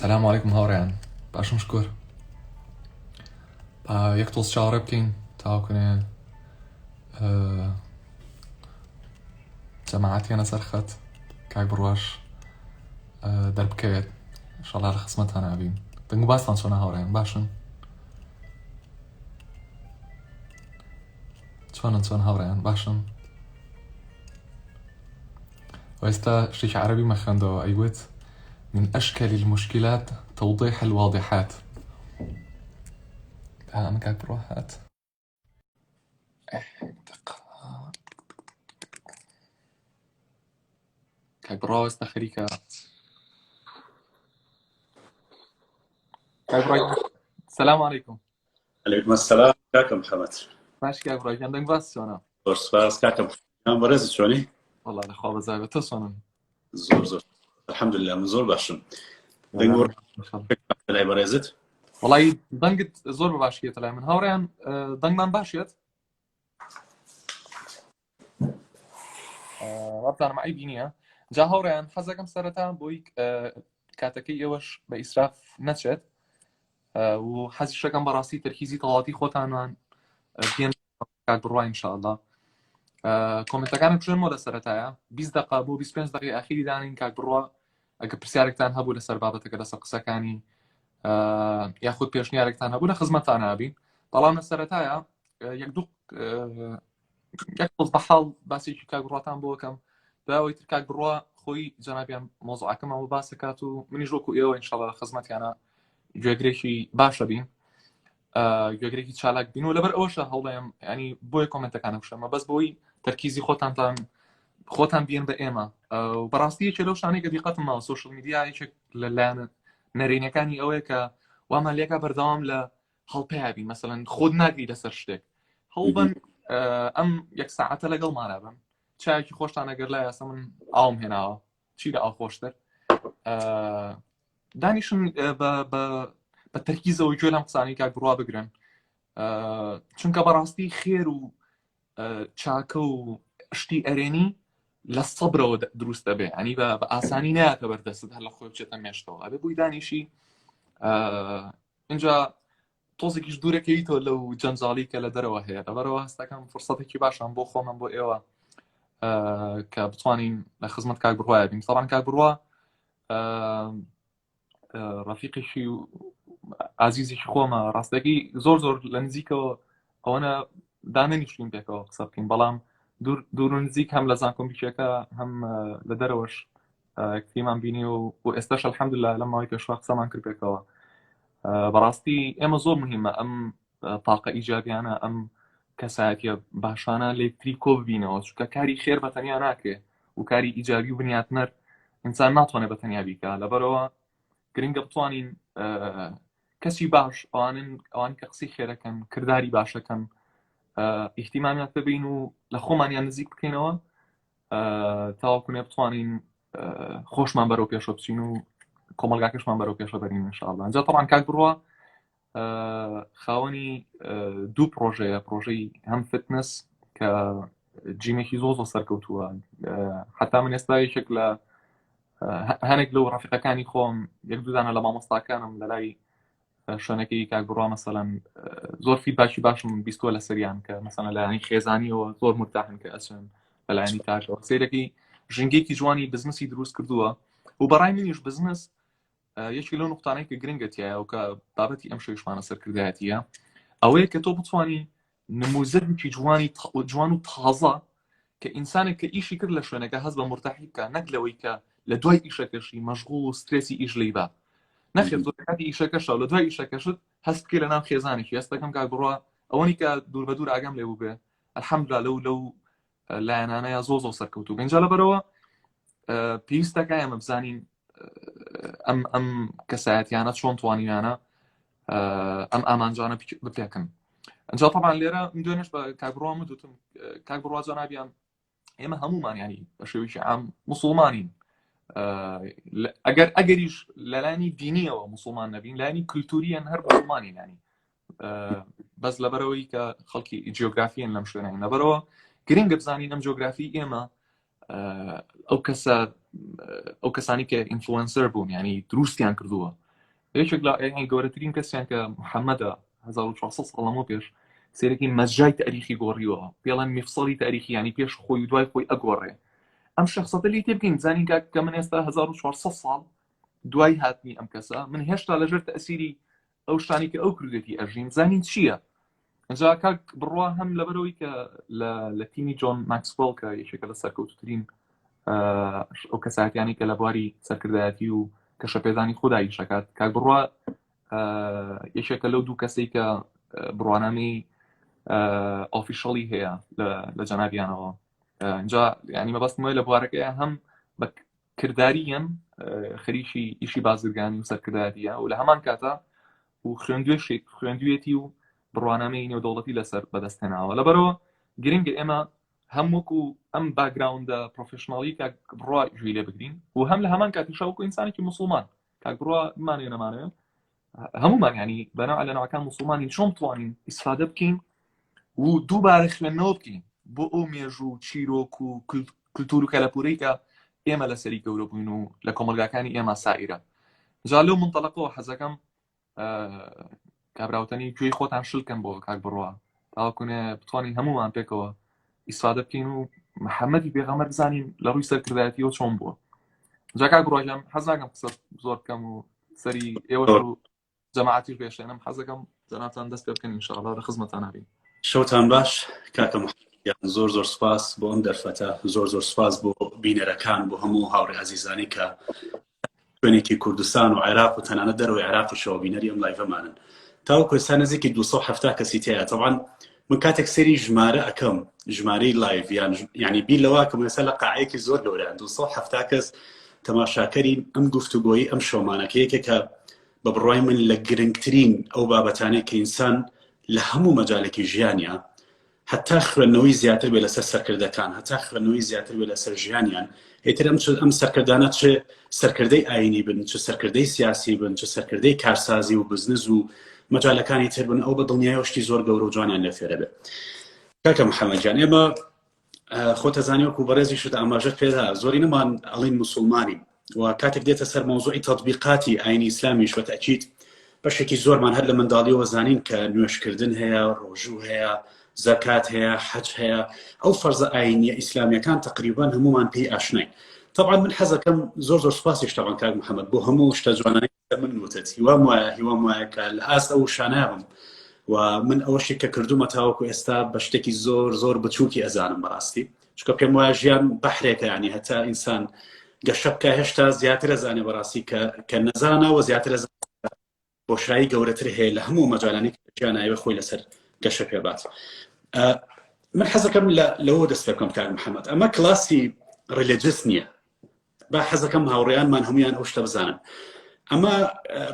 السلام عليكم هاوڕێیان باشم شکر یەک تۆڵ چاوەڕێ بکەین تاوەکوێ جەماعەتیانە سەر خەت کاک بڕواش دەربکەوێت ئینشەڵا لە خزمەتتان نابین دەنگ و باستان چۆنە هاوڕێیان باشن چۆن هاوڕێیان باشن وێستا شتێکی عەرەبی مەخێندەوە ئەیگوت من أشكال المشكلات توضيح الواضحات. أنا كاك بروحات كاك بروز تخريكا كاك بروز. السلام عليكم. عليكم السلام كاكا محمد. ماشي كاك بروز عندك باس شونا؟ سپاس كاكا محمد برز شوني؟ والله لخواب زايبة تصونن. زور الحمد لله من زور باشم. دنگور تلعب برزت؟ والله دنگت زور بباشية تلعب من هاوريان دنگ من باشيت. رابطان معي بينيا جا هاوريان حەزەکەم سەرەتا بۆی کاتەکەی ئێوەش بە ئیسراف نەچێت و حەزیشەکەم بەڕاستی تەرکیزی تەواتی خۆتانمان بێن کاک بڕوا ئینشاءالله. کۆمنتەکانم بژێنمەوە لە سەرەتایە 20 دقیقە بۆ 25 دقیقەی ئاخیری دانین کاک بڕوا ئەگە پرسیارێکتان هەبوو لەسەر بابەتەکە لەسەر قسەکانی یاخود پێشنیارێکتان هەبوو لە خزمەتتان نابین. بەڵام لە سەرەتایە یەک بە حاڵ باسێکی کاک بڕواتان بۆ بکەم باوەی تر کاک بڕوا خۆی جەنابیان مۆزوعەکەمەوە باس دەکات و منیش وەکو ئێوە ئینشاڵڵا لە خزمەتیانە گوێگرێکی باشە بین گوێگرێکی چالاک بین و لەبەر ئەوەشە هەوڵەیەم ینی بۆیە کۆمنتەکانە بشەمە بەس بۆی تەرکیزی خۆتان بێن بە ئێمە و بەڕاستی یەکێ لەو شانەی کە دیقەتم ماوە سۆشڵ میدیا یەکێک لەلایەن نەرێنیەکانی ئەوەیە کە وامان لێکا بەردەوام لە هەڵپەیا بین مەسەڵەن خۆت ناگری لەسەر شتێک هەوڵبن ئەم یەک ساعەتە لەگەڵمانە بن چایەکی خۆشتان ئەگەر لای ئەسە من ئاوم هێناوە چی لە ئاو خۆشتر دانیشن بە تەرکیزەوە گوێ لەم قسانەی کاک بڕوا بگرن چونکە بەڕاستی خێر و چاکە و شتی ئەرێنی لە سەبرەوە دروست دەبێ ینی بە ئاسانی نایەکە بەردەست هەر لە خۆی بچێتە مێشتەوە ئەبێ بووی دانیشی اینجا تۆزێکیش دوورەکەیتەوە لەو جەنجاڵی کە لە دەرەوە هەیە لەبەرەوە هەستەکەم فرسەتێکی باشم بۆ خۆمم بۆ ئێوە کە بتوانین لە خزمەت کاک بڕوایە بین. سەڵام کاک بڕوا ڕەفیقێکی ئازیزێکی خۆمە ڕاستەکەی زۆر لە نزیکەوە ئەوەنە دانەنیشتین پێکەوە قسە بکەین بەڵام دوور و نزیک هەم لە زانکۆمپیوتەرەکە هەم لە دەرەوەش کتیمان بینی و ئێستاش الحەمدولله لەم ماوەی پێشوا قسەمان کرد پێکەوە. بەڕاستی ئێمە زۆر مهمە ئەم تاقە ئیجابیانە ئەم کەسایەتیە باشانە لە یەکتری کۆ ببینەوە چونکە کاری خێر بەتەنیا ناکرێ و کاری ئیجابی و بنیاتنەر ئینسان ناتوانێت بەتەنیا بیکە لەبەرەوە گرنگە بتوانین کەسی باش ئەوان کە قسەی خێرەکەن کردداری باشەکەن ئیحتیمامیان ببین و لە خۆمانیان نزیک بکەینەوە تاوەکوێ بتوانین خۆشمان بەرەو پێشە بچین و کۆمەلگاکەشمان بەرەو پێشە بەرین ئینشاءالله. اینجا طبعا کاک بڕوا خاوەنی دوو پرۆژەی هەم فتنس کە جیمێکی زۆر سەرکەوتووە حتا من ئێستا یەکێک لە هەنێک لەو ڕەفیقەکانی خۆم یەک دوودانە لە مامۆستاکانم لە لای شوێنەکەی کاک بڕوا مەسەڵەن زۆر فیدباکی باشم بیستووە لە سەریان کە مەسەڵەن لایەنی خێزانیەوە زۆر مرتاحن کە ئەچن لەلایەنی تاژەوە سەیرەکەی ژنگێکی جوانی بزنسی دروست کردووە و بەڕای منیش بزنس یەکی لەو نقطانەی کە گرنگەتیایە و کە بابەتی ئەم شەویشمانە سەرکردایەتیە ئەوەیە کە تۆ بتوانی نموزەرێکی جوان و تازە کە ئینسانێک کە ئیشی کرد لە شوێنەکە هەست بە مرتاحی بکە نەک لەوەی کە لە دوای ئیشەکەشی مەشغوڵ و سترێسی ئیش لێی با نەخێت زۆر کاتی ئیشەکەشە لە دوای ئیشەکەشت هەست بکەی لە ناو خێزانێکی هەستەکەم کاک بڕوا ئەوەنی کە دوور بە دوور ئاگام لێ بوو بێ الحەمدولله لەو لایەنانەیە زۆر سەرکەوتوو بێنجا لەبەرەوە پێویستەکە ئێمە بزانین ئەم کەسایەتیانە چۆن توانیانە ئەم ئامانجانە بپێکن. ئەنجا طبعا لێرە دوێنش بە کاک بڕوا وتم کاک بڕوا جەنابیان ئێمە هەمومان ینی بە شێوەیەکی عام موسڵمانین ئەگەریش لەلایەنی دینیەوە موسڵمان نەبین لایەنی کولتوریان هەر موسڵمانین ینی بەس لەبەرەوەی کە خەڵکی جیۆگرافیان لەم شوێنین لەبەرەوە گرنگە بزانین ئەم جیۆگرافی ئێمە ئەو کەسانی کە ئینفلوئنسەر بوون ینی دروستیان کردووە یەکێک لە یعنی گەورەترین کەسیان کە محەممەدە 1400 ساڵەمە پێش سێرەکی مەزجای تاریخی گۆڕیوە پێڵەن میفسەڵی تاریخی ینی پێش خۆی دوای خۆی ئەگۆڕێ ئەم شخصەتە لی تێ بکەین زانین کە من ئێستا 1400 ساڵ دوای هاتنی ئەم کەسە من هێشتا لەژێر تەئسیری ئەو شتانی کە ئەو کردێتی ئەژین زانین چییە؟ ئەجا کاک بڕوا هەم لەبەرەوەی کە لە تیمی جۆن ماکسوەل کە یەکێکە لە سەرکەوتوترین ئەو کەساتیانی کە لە بواری سەرکردایەتی و کەشەپێدانی خودایی شکات کاک بڕوا یەکێکە لەو دوو کەسەی کە بڕوانامەی ئۆفیشەڵی هەیە لە جەنابیانەوە اینجا ینی مەبەستمەوەی لە بوارەکەی هەم بە کردداریەن خەریکی ئیشی بازرگانی و سەرکردایەتیە و لە هەمان کاتە و خوێندوێتی و بڕوانامەی نێودەوڵەتی لەسەر بەدەستهێناوە لەبەرەوە گرنگە ئێمە هەم وەکو ئەم باگراوندە پرۆفشناڵی کاک بڕوا ژووی لێ بگرین و هەم لە هەمان کاتیشە وەکو ئینسانێکی موسڵمان کاک بڕوا مانێ نەمانێت هەمومان ینی بەناو لە ناوەکان موسڵمانی چۆن بتوانین ئیسفادە بکەین و دووبارە خوێندنەوە بکەین بۆ ئەو مێژوو و چیرۆک و کلتور و کەلەپورەی کە ئێمە لەسەری گەورە بووین و لە کۆمەلگاکانی ئێمە سائیرە جا لەو منتەڵەقەوە حەزەکەم کابراوتنی گوێی خۆتان شلکەن بۆ کاک بڕوا تاوەکوونێ بتوانین هەمومان پێکەوە ئیسفادە بکەین و محەممەدی پێغەمبەر بزانین لە ڕووی سەرکردایەتیەوە چۆن بووە جا کاک بڕواژەم حەز ناکەم قسە زۆر بکەم و سەری ئێوە و جەماعەتیش پێشێنم حەزەکەم جەنابتان دەست پێ بکەن ئینشاءڵڵا لە خزمەتتان هەبین شەوتان باش کاکە زۆر سپاس بۆ ئەم دەرفەتە زۆر سپاس بۆ بینەرەکان بۆ هەموو هاوڕێ عەزیزانی کە شوێنێکی کوردستان و عێراق و تەنانەت دەرەوەی عێراقیشەوە بینەری ئەم لایڤەمانن تاوەکو ئێستا نزیکی 270 کەسی تەیە طبعاً من کاتێک سەری ژمارە ئەەکەم ژمارەی لایڤ یعنی بیر لەوا کە مەسە لە قاعەیەکی زۆر گەورەیان 270 کەس تەماشاکەری ئەم گفتوگۆیی ئەم شۆمانەکە یەکێکە بە بڕوای من لە گرنگترین ئەو بابەتانەی کە ئینسان لە هەموو مەجالێکی ژیانیە حتا خوێندنەوەی زیاتر بێ لەسەر سەرکردەکان هەتا خوێندنەوەی زیاتر بێ لەسەر ژیانیان هێتر ئەم سەرکردانە چ سەرکردەی ئاینی بن چ سەرکردەی سیاسی بن چ سەرکردەی کارسازی و بزنس و مەجالەکانی تر بن ئەو بە دڵنیاییەوە شتی زۆر گەورە و جوانیان لە فێرە بێ کاکە محەممەدجان ئێمە خۆتە زانی وەکو بەڕێزی شت ئاماژەت پێدا زۆری نەمان ئەڵین موسڵمانی و کاتێک دێتە سەر مەوزوعی تەطبیقاتی ئاینی ئیسلامیش بەتەکید بەشێکی زۆرمان هەر لە منداڵیەوە زانین کە نوێشکردن هەیە ڕۆژوو هەیە زەکات هەیە حەج هەیە ئەو فەرزە ئاینیە ئیسلامیەکان تقریبان هەمومان پێی ئاشنای طبعا من حەزەکەم زۆر سوپاسیش تاوان کاک محەممەد بۆ هەموو شتە جوانانەی من وتت هیوام وایە کە لە ئاست ئەو شانابم و من ئەوەشی کە کردومە تاوەکو ئێستا بە شتێکی زۆر بچووکی ئەزانم بەڕاستی چکە پێم وایە ژیان بەحرێکە ینی هەتا ئینسان گەشە بکە هێشتا زیاتر ئەزانێ بەڕاستی کە نەزانەوە زیاتر بۆشایی گەورەتر هەیە لە هەموو مەجالانی ژیانایوە خۆی لەسەر گەشە پێبات من حەزەکەم لەوە دەست پێ بکەم کاک محەممەد ئەمە کلاسی ڕیلیجس نییە با حەزەکەم هاوڕێیانمان هەمویان ئەو شتە بزانن ئەمە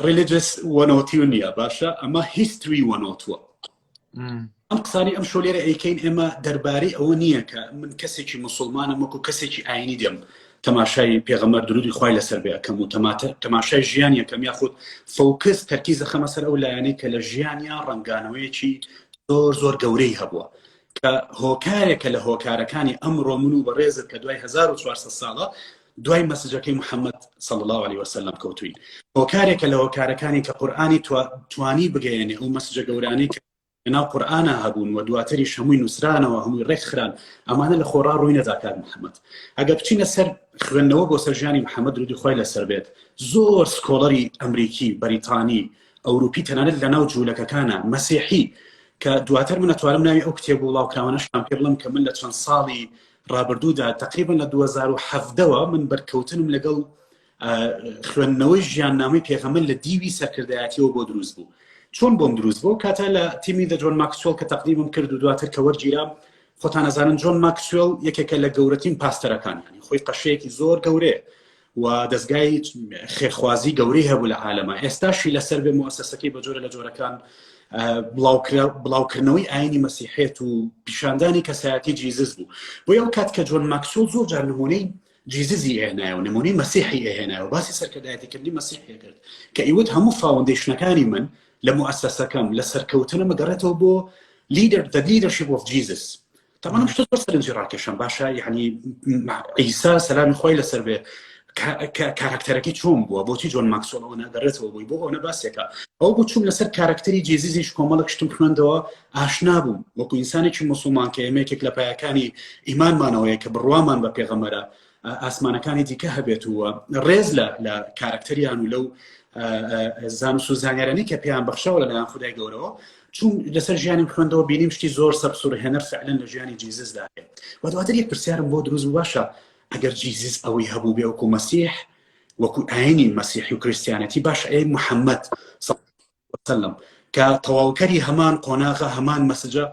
ریلیجس وەنەوەتی نییە باشە ئەمە هیستری وەنەوتووە ئەم قسانی ئەم شۆلێرە ئەیکەین ئێمە دەربارەی ئەوە نییە کە من کەسێکی موسڵمانم وەکو کەسێکی ئاینی دێم تەماشای پێغەمبەر درودی خوای لەسەر بێ ئەەکەم و تەماشای ژیانی یەکەم یاخود فۆکس تەرکیزە خەمە سەر ئەو لایەنەی کە لە ژیانیان ڕەنگانەوەیەکی زۆر گەورەی هەبووە کە هۆکارێکە لە هۆکارەکانی ئەمڕۆ من و بەڕێزت کە دوای 1400 ساڵە دوای مەسجەکەی محەممەد صلی الله عليه وسلم کەوتوین هۆکارێکە لە هۆکارەکانی کە قورئانی توانی بگەێنێ ئەو مەسجە گەورانەی کە ناو قورئانە هەبوون و دواتریش هەمووی نووسرانەوە هەمووی ڕێکخران ئەمانە لە خۆڕا ڕووی نەدا کاک محەممەد ئەگە بچینە سەر خوێندنەوە بۆ سەر ژیانی محەممەد درودی خوای لەسەر بێت زۆر سکۆڵەری ئەمریکی بەریتانی ئەوروپی تەنانەت لە ناو جوولەکەکانە مەسیحی کە دواتر من نەتوانم ناوی ئەو کتێب و وڵاوکراوانەشان پێ بڵم کە من لە چەند ساڵی ڕابردوودا تقریبا لە 2017ەوە من بەرکەوتنم لەگەڵ خوێندنەوەی ژیاننامەی پێغەمبەر لە دیوی سەرکردایەتیەوە بۆ دروست بوو چۆن بۆم دروست بوو کاتە لە تیمی جۆن ماکسوێل کە تەقدیمم کرد و دواتر کە وەرگیرام خۆتان ئەزانن جۆن ماکسوێل یەکێکە لە گەورەترین پاستەرەکان یعنی خۆی قەشەیەکی زۆر گەورەیە و دەستگای خێرخوازی گەورەی هەبوو لە عالەمە ئێستاشی لەسەر بێ موسسەکەی بە جۆرە لە جۆرەکان بڵاوکردنەوەی ئاینی مەسیحێت و پیشاندانی کەسایەتی جیزس بوو بۆ ئەو کات کە جۆن ماکسوێل زۆر جار نمونەی جیززی ئێنایە و نمونەی مەسیحی ئێهێنایە و باسی سەرکردایەتیکردنی مەسیحی کرد کە ئیوت هەموو فاوندیشنەکانی من لە موسسەکەم لە سەرکەوتنە مەگەڕێتەوە بۆ the leadership of Jesus طبعا مش زۆر سەرنجی ڕاکێشم باشە یعنی عیسا سەلامی خۆی لەسەر بێ کاراکتەرەکەی چۆن بووە بۆچی جۆن ماکسوێل ئەوە ناگەڕێتەوە بووی بۆ ئەوە باسێکە ئەو بۆ چوم لەسەر کاراکتەری جێزیزیش کۆمەڵک شتم خوێندەوە ئاشنا بووم وەکو ئینسانێکی موسڵمان کە ئێمەیەکێک لە پایەکانی ئیمانمانەوەیە کە بڕوامان بە پێغەمبەرە ئاسمانەکانی دیکە هەبێتوە ڕێز لە کاراکتەریان و لەو زانست و زانیارانی کە پێیان بەخشەوە لەلایەن خودای گەورەوە چون لەسەر ژیانی خوێندەوە بینیم شتی زۆر سەرسوورهێنەر فعلەن لە ژیانی جیززدا هەیە و دواتر یەک پرسیارم بۆ دروست باشە ئەگەر جیزز ئەوەی هەبوو بێ وەکو مەسیح وەکو ئاینی مەسیحی و کریستیانەتی باش ئەی محەممەد سەلەم کە تەواوکەری هەمان قۆناغە هەمان مەسجە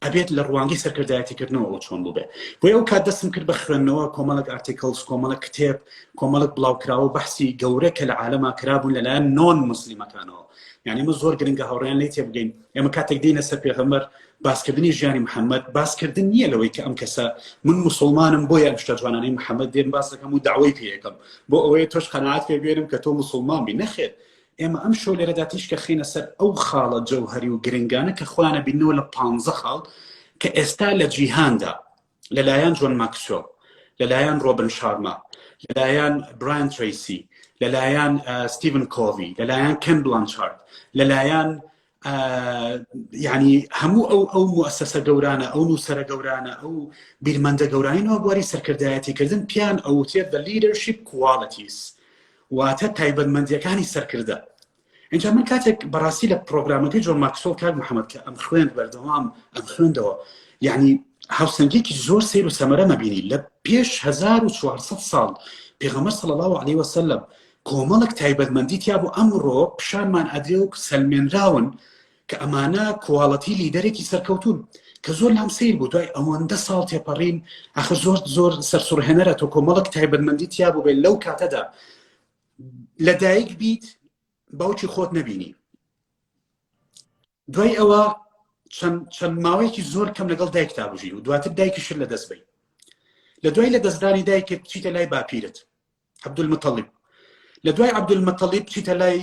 ئەبێت لە ڕوانگەی سەرکردایەتیکردنەوە ئەو چۆن بوو بێ بۆ ئەو کات دەستم کرد بە خوێندنەوە کۆمەڵک ئارتیکلز کۆمەڵک کتێب کۆمەڵک بڵاوکراوە بەحسی گەورە کە لە عالەما کرابوون لەلایەن نۆن موسلیمەکانەوە یعنی ئمە زۆر گرنگە هاوڕێیان لێی تێبگەین ئێمە کاتێک دێنە سەر پێغەمبەر باسکردنی ژیانی محەممەد باسکردن نییە لەوەی کە ئەم کەسە من مسلمانم بۆیە ئەم شتە جوانانەی محەممەد دێن باس دەکەم و داوای پێیەکەم بۆ ئەوەیە تۆش قەناعەت پێ بێنم کە تۆ مسلمان بی نەخێر ئێمە ئەم شەو لێرەدا تیشکە خینە سەر ئەو خاڵە جەوهەری و گرنگانە کە خۆیانە بینەوە لە 15 خاڵ کە ئێستا لە جیهاندا لەلایەن جۆن ماکسوێل لەلایەن ڕۆبن شارما لەلایەن برایان تریسی لەلایەن ستیڤن کۆڤی لەلایەن کێن بلانشارد لەلایەن یعنی هەموو ئەو موسسە گەورانە ئەو نووسەرە گەورانە ئەو بیرمەندە گەورانینەوە بواری سەرکردایەتیکردن پیان ئەوتێت بە لیدەرشیپ کوواڵیتیز واتە تایبەتمەندیەکانی سەرکردە اینجا من کاتێک بەڕاستی لە پرۆگرامەکەی جۆن ماکسوێل کاک محەممەد کە ئەم خوێند بەردەوام ئەم خوێندەوە یعنی هاوسەنگێکی زۆر سیر و سەمەرە مەبینی لە پێش 1400 ساڵ پێغەمبەر صلی الله علیه وسلم کۆمەڵک تایبەتمەندی تیا بوو ئەمڕۆ پیشانمان ئەدرێ و سەلمێنراون کە ئەمانە کواڵەتی لیدەرێکی سەرکەوتون کە زۆر لام سیر بوو دوای ئەوەندە ساڵ تێپەڕین ئاخر زۆر سەرسوورهێنەرە تۆ کۆمەڵک تایبەتمەندی تیا بوو بێت لەو کاتەدا لەدایک بیت باوکی خۆت نەبینی دوای ئەوە چەند ماوەیەکی زۆر کەم لەگەڵ دایکتا بژی و دواتر دایکیشت لە دەست بی لە دوای لە دەستدانی دایکت چیتە لای باپیرت عەبدولمەتەڵیب لە دوای عەبدولمەتەڵیب چیتە لای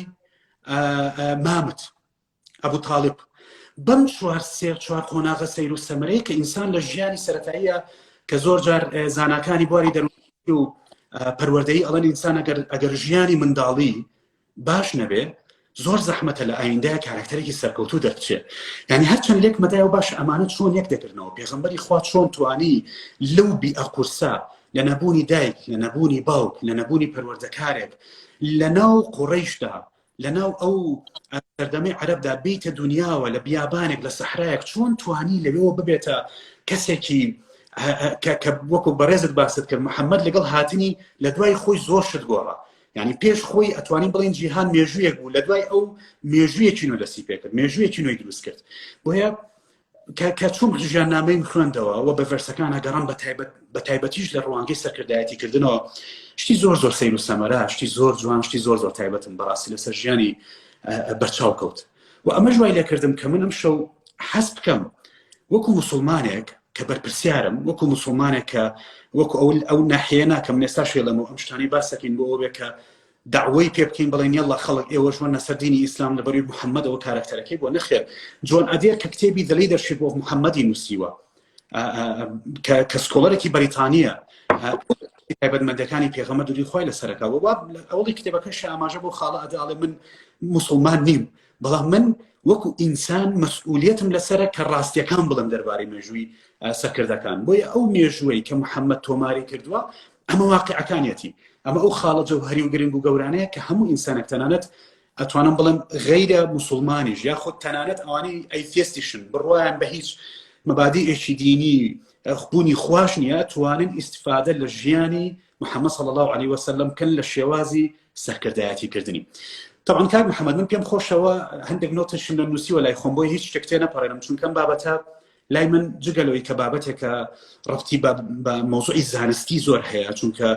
مامت ئەبوو تاڵیب بەم چوار قۆناغە سەیر و سەمەرەیە کە ئینسان لە ژیانی سەرەتاییە کە زۆر جار زاناکانی بواری دەروونی و پەروەردەیی ئەڵەن ئینسان ئەگەر ژیانی منداڵی باش نەبێ زۆر زەحمەتە لە ئایندەیە کارکتەرێکی سەرکەوتوو دەرچێت یعنی هەرچەند لێک مەدایە و باش ئەمانە چۆن یەک دەکردنەوە پێغەمبەری خوا چۆن توانی لەو بیئەقورسا لە نەبوونی دایک لە نەبوونی باوک لە نەبوونی پەروەردەکارێک لەناو قوڕەیشدا لەناو ئەو سەردەمەی عەرەبدا بیتە دنیاوە لە بیابانێک لە سەحرایەک چۆن توانی لەوێەوە ببێتە کەسێکی کە وەکو بەڕێزت باست کرد محەممەد لەگەڵ هاتنی لە دوای خۆی زۆر شت گۆڕە یعنی پێش خۆی ئەتوانین بڵین جیهان مێژوویەک بوو لە دوای ئەو مێژوویەکی نوێ دەستی پێ کرد مێژوویەکی نوێی دروست کرد بۆیە کە چوون ژیاننامەی خوێندەوە و بە ڤەرسەکان هەگەڕان بە تایبەتیش لە ڕوانگەی سەرکردایەتیکردنەوە شتی زۆر سەیر و سەمەرە شتی زۆر جوان شتی زۆر تایبەتم بەڕاستی لەسەر ژیانی بەرچاو کەوت و ئەمە ژوای لێکردم کە من ئەم شەو حەز بکەم وەکو موسڵمانێک کە بەرپرسیارم وەکو موسڵمانێک کە وەکو ئەو ناحیە ناکەم نێستا شێڵەمەوە ئەم شتانی باسەکەین بۆ ئەوە بێ کە دعوەی پێ بکەین بڵێن یەڵڵا خەڵک ئێوە ژوان لەسەر دینی ئیسلام لەبەروی محەممەدەوە کارکتەرەکەی بۆ نەخێر جۆن ئەدێر کە کتێبی The Leadership of محەممەدی نووسیوە کە سکۆڵەرێکی بەریتانیە تایبەتمەندەکانی پێغەمبەر دووری خوای لەسەرەکەوە ئەوڵی کتێبەکەش ئاماژە بۆ خاڵە ئەداڵێ من مسلمان نیم بەڵام من وەکو ئینسان مەسئولیەتم لەسەرە کە ڕاستیەکان بڵم دەربارەی مێژووی سەرکردەکان بۆیە ئەو مێژووی کە محەممەد تۆماری کردووە ئەمە واقعەکانیەتی ئەمە ئەو خاڵە جەوهەری و گرنگ و گەورانەیە کە هەموو ئینسانێک تەنانەت ئەتوانم بڵم غەیرە موسڵمانیش یاخود تەنانەت ئەوانەی ئەیتیستیشن بڕوایان بە هیچ مەبادیئێکی دینی بوونی خوش نییە توانن ئیستیفادە لە ژیانی محەممەد صلی الله عليه وسلم کەن لە شێوازی سەرکردایەتیکردنی طبعا کاک محەممەد من پێم خۆشەوە هەندێک نۆتشم لە نووسیوە لای خۆم بۆی هیچ شتێک نەپەڕێنم چونکەم بابەتە لای من جگەلەوەی کە بابەتێکە ڕەبتی بە مۆزوعی زانستی زۆر هەیە چونکە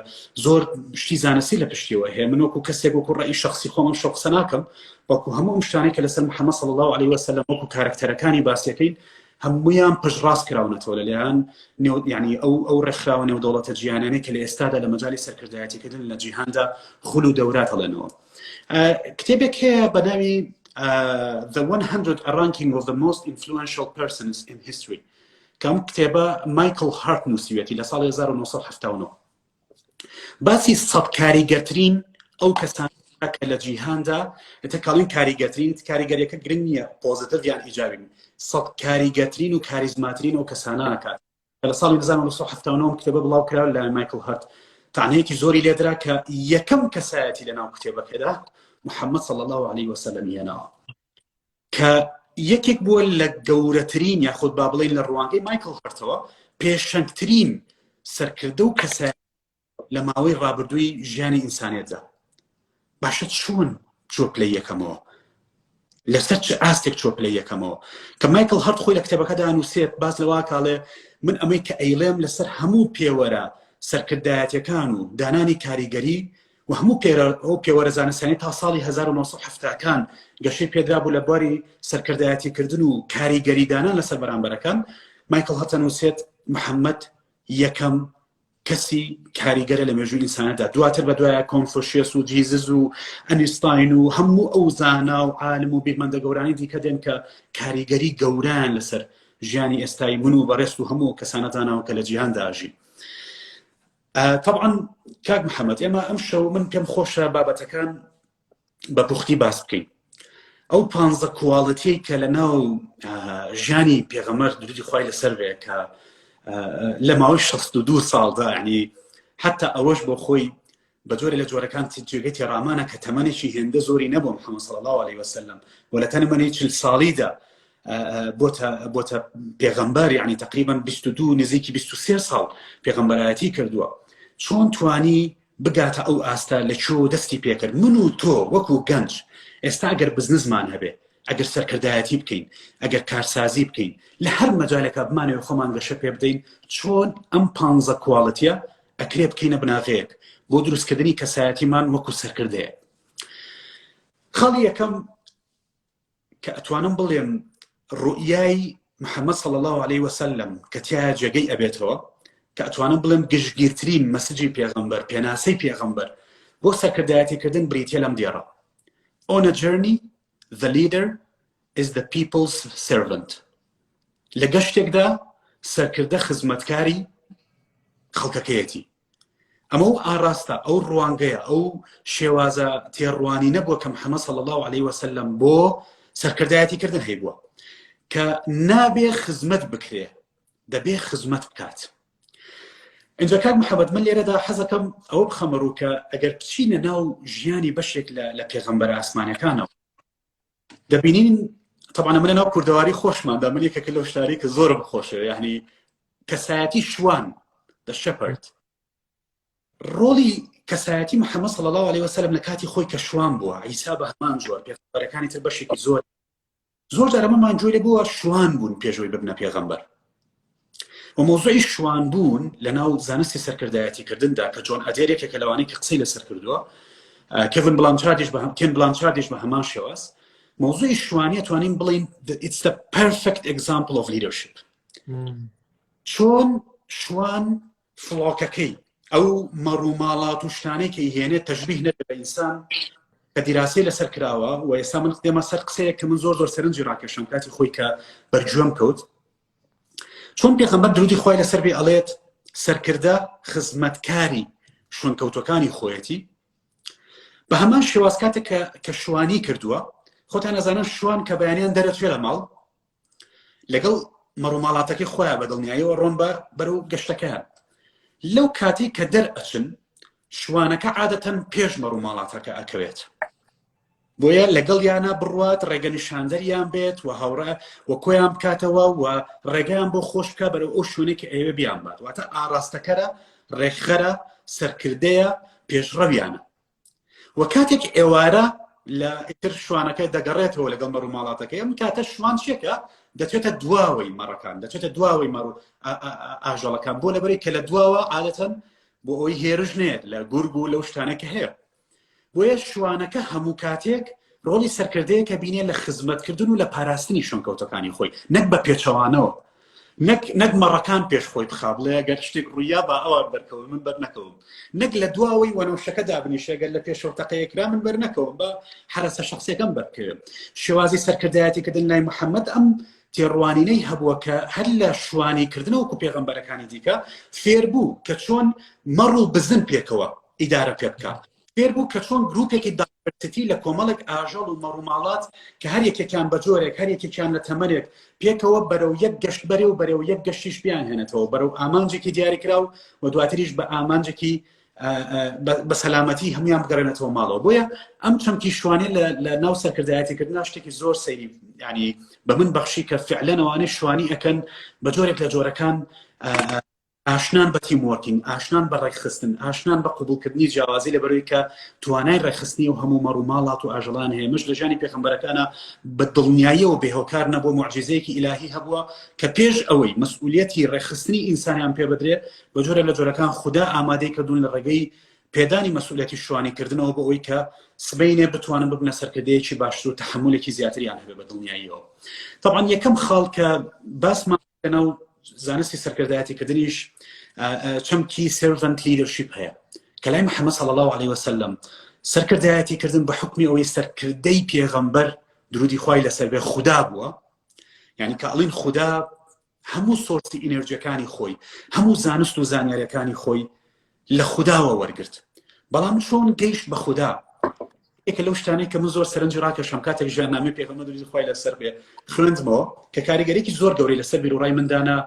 زۆر شتی زانستی لە پشتیەوە هەیە من وەکو کەسێک وەکو ڕێی شخصی خۆمم شۆ قسە ناکەم وەکو هەموو شتانێک کە لەسەر محەممەد صلی الله عليه وسلم وەکو کارکتەرەکانی باسیەکەین هەمویان پشتڕاست کراونەتەوە لەلایەن یعنی ئەو ڕێکخراوە نێودەوڵەتە جیهانیانەی کە لە ئێستادا لە مەجالی سەرکردایەتیکردن لە جیهاندا خول و دەورات هەڵێنەوە کتێبێک هەیە بە ناوی The 100 Ranking of the Most Influential Persons in History کەم کتێبە مایکل هارت نووسیوێتی لە ساڵی 1979 باسی سەد کاریگەرترین ئەو کەسانە کە لە جیهاندا تەکاڵین کاریگەرترین کاریگەریەکە گرنگ نییە پۆزیتیڤ یان ئیجابی سەد کاریگەرترین و کاریزماترین ئەو کەسانە کات لە ساڵی 1970 کتێبە بڵاو کرا لە مایکل هەرت تانەیەکی زۆری لێدرا کە یەکەم کەسایەتی لەناو کتێبەکەدا محەممەد صلی الله عليه وسلم هێناوە کە یەکێک بووە لە گەورەترین یاخود با بڵێن لە ڕوانگەی مایکل هەرتەوە پێشەنگترین سەرکردە و کەسایەتی لە ماوەی ڕابردووی ژیانی ئینسانیەتدا باشە چۆن چۆپلەی یەکەمەوە لەسەر چ ئاستێک چۆپلەی یەکەمەوە کە مایکل هەرت خۆی لە کتێبەکەدا نووسێت باز لەوا کاڵێ من ئەمەی کە ئەیڵێم لەسەر هەموو پێوەرە سەرکردایەتەکان و دانانی کاریگەری و هەموو ئەو پێوەرە زانستیانی تا ساڵی 1970کان گەشەی پێدرا بوو لە بواری سەرکردایەتیکردن و کاریگەری دانان لەسەر بەرامبەرەکان مایکل هەرت نووسێت محەممەد یەکەم کەسی کاریگەرە لە مێژووی ئینسانەتدا دواتر بە دوایە کۆنفۆشیەس و جیزز و ئەنیستاین و هەموو ئەو زانا و عالم و بیرمەندە گەورانی دیکە دێن کە کاریگەری گەوران لەسەر ژیانی ئێستای من و بەڕێست و هەموو کەسانە زاناوە کە لە جیهاندا ئاژین طبعا کاک محەممەد ئێمە ئەم شەو من پێم خۆشە بابەتەکان بە پوختی باس بکەین ئەو 15 کواڵەتیەی کە لە ناو ژیانی پێغەمبەر درودی خوای لەسەر بێ کە لە ماوەی 62 ساڵدا ینی حتا ئەوەش بۆ خۆی بە جۆرە لە جۆرەکان جێگەی تێڕامانە کە تەمەنێکی هێندە زۆری نەبوو محەممەد صلی الله عليه وسلم و لە تەنمەنی 40 ساڵیدا بۆتە پێغەمبەر یعنی تقریبا 22 نزیکی 23 ساڵ پێغەمبەرایەتی کردووە چۆن توانی بگاتە ئەو ئاستا لە چۆ دەستی پێکرد من و تۆ وەکو گەنج ئێستا ئەگەر بزنسمان هەبێ ئەگەر سەرکردایەتی بکەین ئەگەر کارسازی بکەین لە هەر مەجالێکە بمانەوە خۆمان گەشە پێ بدەین چۆن ئەم 15 کواڵەتیە ئەکرێ بکەینە بناغەیەک بۆ دروستکردنی کەسایەتیمان وەکو سەرکردەیە خەڵی یەکەم کە ئەتوانم بڵێم ڕوئیای محەممەد صلی الله عليه وسلم کە تیا جێگەی ئەبێتەوە کە ئەتوانم بڵێم گشتگیرترین مەسجی پێغەمبەر پێناسەی پێغەمبەر بۆ سەرکردایەتیکردن بریتیە لەم دیێڕە On a journey, the leader is the people's servant. لە گەشتێکدا سەرکردە خزمەتکاری خەڵکەکەیەتی ئەمە و ئاڕاستە ئەو ڕوانگەیە ئەو شێوازە تێڕوانی نەبووە کە محەممەد صلی الله عليه وسلم بۆ سەرکردایەتیکردن هەیبووە کە نابێ خزمەت بکرێ دەبێ خزمەت بکات اینجا کاک محەممەد من لێرەدا حەزەکەم ئەوە بخەمەڕوو کە ئەگەر بچینە ناو ژیانی بەشێک لە پێغەمبەرە ئاسمانەکانەوە دەبینین طبعا من ناو کوردەواری خۆشماندا من یەکێکە لەو شتاری کە زۆرم خۆشە یعنی کەسایەتی شوان the shepherd ڕۆڵی کەسایەتی محەممەد صلی الله عليه وسلم لە کاتی خۆی کە شوان بووە عیسا بە هەمان جۆر پێغەمبەرەکانی تر بەشێکی زۆر جارە مەمان جوێ لێ بووە شوان بوون پێشەوەی ببنە پێغەمبەر و مۆزوعی شوان بوون لە ناو زانستی سەرکردایەتیکردندا کە جۆن ئەدێرێکێکە لەوانەی کە قسەی لەسەر کردووە کێڤن بلانچاردیش بە هەمان شێواز مۆزوعی شوانی توانین بڵین it's the perfect example of leadership چۆن شوان فڵۆکەکەی ئەو مەڕووماڵات و شتانەی کە هێنێت تەشبیه نەبێت بە ئینسان کە دیراسی لەسەر کراوە و ئێستا من دێمە سەر قسەیەک کە من زۆر سەرنجی ڕاکێشم کاتی خۆی کە بەرگوێم کەوت چۆن پێغەمبەر درودی خوای لەسەر بێ ئەڵێت سەرکردە خزمەتکاری شوێنکەوتەکانی خۆیەتی بە هەمان شێواز کاتێک کە شوانی کردووە خۆتان ئەزانن شوان کە بەیانیان دەرەچێ لە ماڵ لەگەڵ مەڕووماڵاتەکەی خۆیان بە دڵنیاییەوە ڕۆن بەرەو گەشتەکەیان لەو کاتی کە دەرئەچن شوانەکە عادەتەن پێش مەڕووماڵاتەکە ئەکەوێت بۆیە لەگەڵ یانە بڕوات ڕێگە نیشاندەریان بێت و هاوڕە وە کۆیان بکاتەوە و ڕێگەیان بۆ خۆش بکە بەرەو ئەو شوێنێک کە ئێوە بیان بات واتە ئاڕاستەکەرە ڕێکخەرە سەرکردەیە پێشڕەویانە و کاتێک ئێوارە لە ئیتر شوانەکە دەگەڕێتەوە لەگەڵ مەڕووماڵاتەکە ئەم کاتە شوان چێکە دەچێتە دواوەی مەڕەکان دەچێتە دواوەی مەڕوو ئاژەڵەکان بۆ لەبەری کە لە دواوە عادەتەن بۆ ئەوی هێرش نێت لە گورگ و لەو شتانەکە هەیە بۆیە شوانەکە هەموو کاتێک ڕۆڵی سەرکردەیە کە بینێ لە خزمەتکردن و لە پاراستنی شوێنکەوتەکانی خۆی نەک بە پێچەوانەوە نەک مەڕەکان پێش خۆی بخا بڵێ گەر شتێک ڕوویا بە ئەوە بەرکەوم من بەرنەکەوم نەک لە دواوەی وەنەوشەکە دابنیشەگەر لە پێشەوە تەقەیەکرا من بەرنەکەوم بە حرەسە شخصیەکەم بەرکەوێت شێوازی سەرکردایەتیکردن لای محەممەد ئەم تێڕوانینەی هەبووە کە هەر لە شوانی کردنەوەکو پێغەمبەرەکانی دیکە فێر بوو کە چۆن مەڕ و بزن پێکەوە ئیدارە پێ بکات فێر بوو کە چۆن گروپێکی داپەرسەتی لە کۆمەڵێک ئاژەڵ و مەڕووماڵات کە هەر یەکێکیان بە جۆرێک هەر یەکێکیان لە تەمەنێک پێکەوە بەرەو یەک گەشت بەرێ و بەرەو یەک گەشتیش بیان هێنێتەوە بەرەو ئامانجێکی دیاریکرا و دواتریش بە ئامانجێکی بە سەلامەتی هەمویان بگەڕێنێتەوە ماڵەوە بۆیە ئەم چەمکی شوانێ لە ناو سەرکردایەتیکردنا شتێکی زۆر سەیری ینی بە من بەخشی کە فعلەنەوانەی شوانی ئەکەن بە جۆرێک لە جۆرەکان ئاشنان بە تیموەرکینگ ئاشنان بە ڕێکخستن ئاشنان بە قوبولکردنی جیاوازی لەبەرەوەی کە توانای ڕێکخستنی و هەموو مەڕووماڵات و ئاژەڵان هەیە مش لە ژیانی پێغەمبەرەکانە بە دڵنیاییەوە بێهۆکار نەبووە موعجیزەیەکی ئیلاهی هەبووە کە پێش ئەوەی مەسئولیەتی ڕێکخستنی ئینسانیان پێ بدرێت بە جۆرە لە جۆرەکان خوددا ئامادەی کردوون لە ڕێگەی پێدانی مەسئولیەتی شوانیکردنەوە بۆ ئەوەی کە سبەینێ بتوانن ببنە سەرکردەیەکی باشتر و تەحملێکی زیاتریان هەبێت بە دڵنیاییەوە طبعا یەکەم خاڵ کە باسمان لەناو زانستی سەرکردایەتیکردنیش چەمکی سێرڤەنت لیدەرشیپ هەیە کە لای محەممەد صلی الله عليه وسلم سەرکردایەتیکردن بە حکمی ئەوەی سەرکردەی پێغەمبەر درودی خوای لەسەر بێ خوددا بووە یعنی کە ئەڵین خوددا هەموو سۆرسی ئینەرجیەکانی خۆی هەموو زانست و زانیاریەکانی خۆی لە خودداوە وەرگرت بەڵام چۆن گەیشت بە خوددا یەکە لەو شتانەی کە من زۆر سەرنج ڕاکێشم کاتێک ژیاننامەی پێغەمبەر درودی خوای لەسەر بێ خوێندمەوە کە کاریگەرێکی زۆر گەورەی لەسەر بیرروڕای مندانە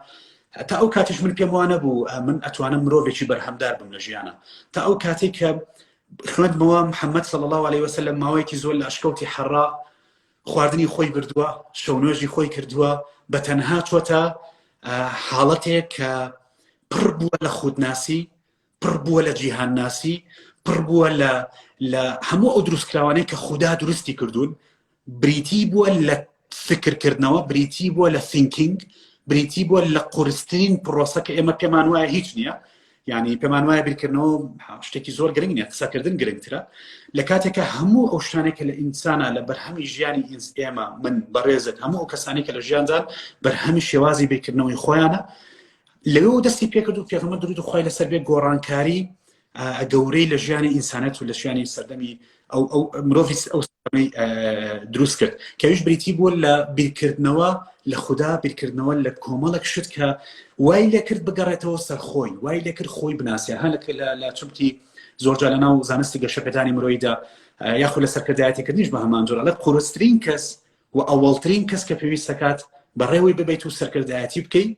تا ئەو کاتیش من پێم وانە بوو من ئەتوانم مرۆڤێکی بەرهەمدار بم لە ژیانە تا ئەو کاتێک کە خوێندمەوە محەممەد صلی الله عليه وسلم ماوەیەکی زۆر لە ئەشکەوتی حەڕا خواردنی خۆی بردووە شەونۆژی خۆی کردووە بە تەنها چۆتە حاڵەتێک کە پڕ بووە لە خودناسی پڕ بووە لە جیهانناسی پڕ بووە لە هەموو ئەو دروستکراوانەی کە خوددا درستی کردوون بریتی بووە لە فکرکردنەوە بریتی بووە لە تینکینگ بریتی بووە لە قورسترین پرۆسە کە ئێمە پێمان وایە هیچ نییە یعنی پێمان وایە بیرکردنەوە شتێکی زۆر گرنگ نیە قسەکردن گرنگترە لە کاتێکە هەموو ئەو شتانێکە لە ئینسانە لە بەرهەمی ژیانی ئێمە من بەڕێزت هەموو ئەو کەسانی کە لە ژیاندان بەرهەمی شێوازی بیرکردنەوەی خۆیانە لەوێ دەستی پێکرد و پێغەمبەر درود خوای لەسەر بێ گۆڕانکاری گەورەی لە ژیانی ئینسانەت و لە ژیانی سەردەمی ئەو مرۆڤی ئەو سەردەمی دروست کرد کەویش بریتی بووە لە بیرکردنەوە لە خوددا بیرکردنەوە لە کۆمەڵێک شت کە وای لێ کرد بگەڕێتەوە سەر خۆی وای لێ کرد خۆی بناسیە هەنێک لە چمکی زۆرجار لە ناو زانستی گەشەپێدانی مرۆیدا یاخود لە سەرکردایەتیکردنیش بە هەمان جۆرە لە قورسترین کەس و ئەوەڵترین کەس کە پێویست دەکات بەڕێوەی ببیت و سەرکردایەتی بکەی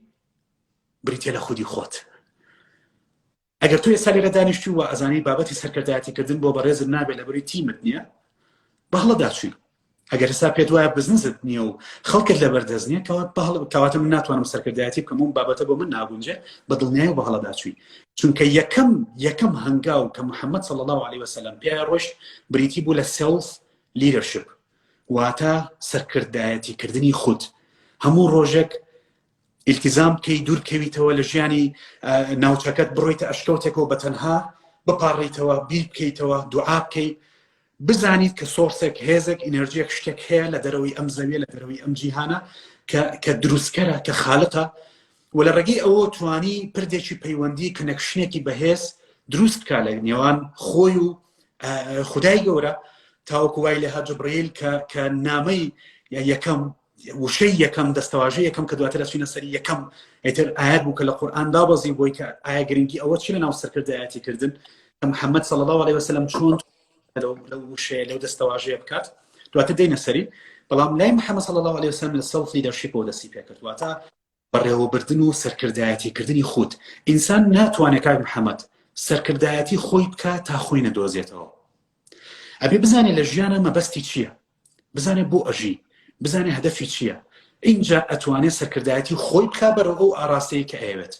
بریتە لە خودی خۆت ئەگەر تو ێستا لێرە دانیشتی و ئەزانی بابەتی سەرکردایەتیکردن بۆ بەڕێزت نابێت لەبەری تیمت نییە بە هەڵەدا چووی ئەگەر ئێستا پێت وایە بزنست نییە و خەڵکت لەبەردەست نییە کەواتە من ناتوانم سەرکردایەتی بکەم و بابەتە بۆ من ناگونجێ بە دڵنیایی و بە هەڵەدا چووی چونکە یەکەم هەنگاو کە محەممەد صلی الله عليه وسلم پێیان ڕۆیشت بریتی بوو لە سێلف لیدەرشیپ واتە سەرکردایەتیکردنی خود هەموو ڕۆژێک التزام بکەی دوورکەویتەوە لە ژیانی ناوچەکەت بڕۆیتە ئەشکەوتێکەوە بە تەنها بپاڕیتەوە بیر بکەیتەوە دوعا بکەی بزانیت کە سۆرسێک هێزێک ئینەرژیەک شتێک هەیە لە دەرەوەی ئەم زەویە لە دەرەوەی ئەم جیهانە کە دروستکەرە کە خالقە و لە ڕێگەی ئەوە توانی پردێکی پەیوەندی کەنەکشنێکی بەهێز دروست بکە لە نێوان خۆی و خودای گەورە تاوەکو وای لە جەبرئیل کە نامەی یەکەم وشەی یەکەم دەستەواژەی یەکەم کە دواتر دەچینە سەری یەکەم ئیتر ئاەت بوو کە لە قورئان دابەزی بۆی کە ئایا گرنگی ئەوە چی لە ناو سەرکردایەتیکردن کە محەممەد صلی الله عليه وسلم چۆن لەو وشەیە لەو دەستەواژەیە بکات دواتر دەینە سەری بەڵام لای محەممەد صلی الله عليه وسلم لە سەلف لیدەرشیپەوە دەستی پێ کرد واتە بەڕێوەبردن و سەرکردایەتیکردنی خود ئینسان ناتوانێت کاک محەممەد سەرکردایەتی خۆی بکات تا خۆی نەدۆزێتەوە ئەبێ بزانێت لە ژیانە مەبەستی چییە بزانێت بۆ ئەژی بزانێ هەدەفی چییە اینجا ئەتوانێت سەرکردایەتی خۆی بکا بەرەو ئەو ئاراستەیە کە ئەوێت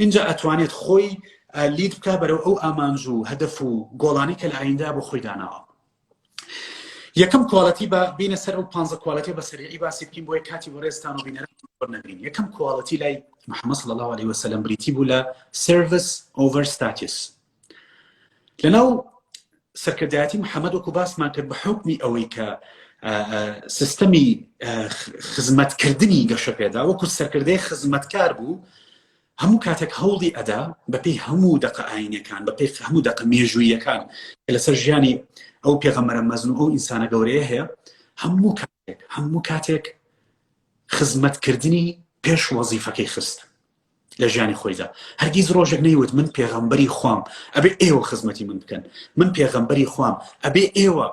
اینجا ئەتوانێت خۆی لید بکا بەرەو ئەو ئامانج و هەدەف و گۆڵانی کە لە ئایندا بۆ خۆی داناوە یەکەم کوالەتی بە بینە سەر ئەو 15 کوالەتی بە سەریعی باسی بکەین بۆی کاتی وەڕێستان و بینەران نەبین یەکەم کوالەتی لای محەممەد صلی الله عليه وسلم بریتی بوو لە service over status لەناو سەرکردایەتی محەممەد وەکو باسمان کرد بە حکمی ئەوەی کە سیستەمی خزمەتکردنی گەشەپێدا وەکو سەرکردەی خزمەتکار بوو هەموو کاتێک هەوڵی ئەدا بەپێی هەموو دەقە ئاینەکان بەپێی هەموو دەقە مێژوویەکان کە لەسەر ژیانی ئەو پێغەمبەرە مەزن و ئەو ئینسانە گەورەیە هەیە هەموو کاتێک خزمەتکردنی پێش وەزیفەکەی خست لە ژیانی خۆیدا هەرگیز ڕۆژێک نەیوت من پێغەمبەری خوام ئەبێ ئێوە خزمەتی من بکەن من پێغەمبەری خوام ئەبێ ئێوە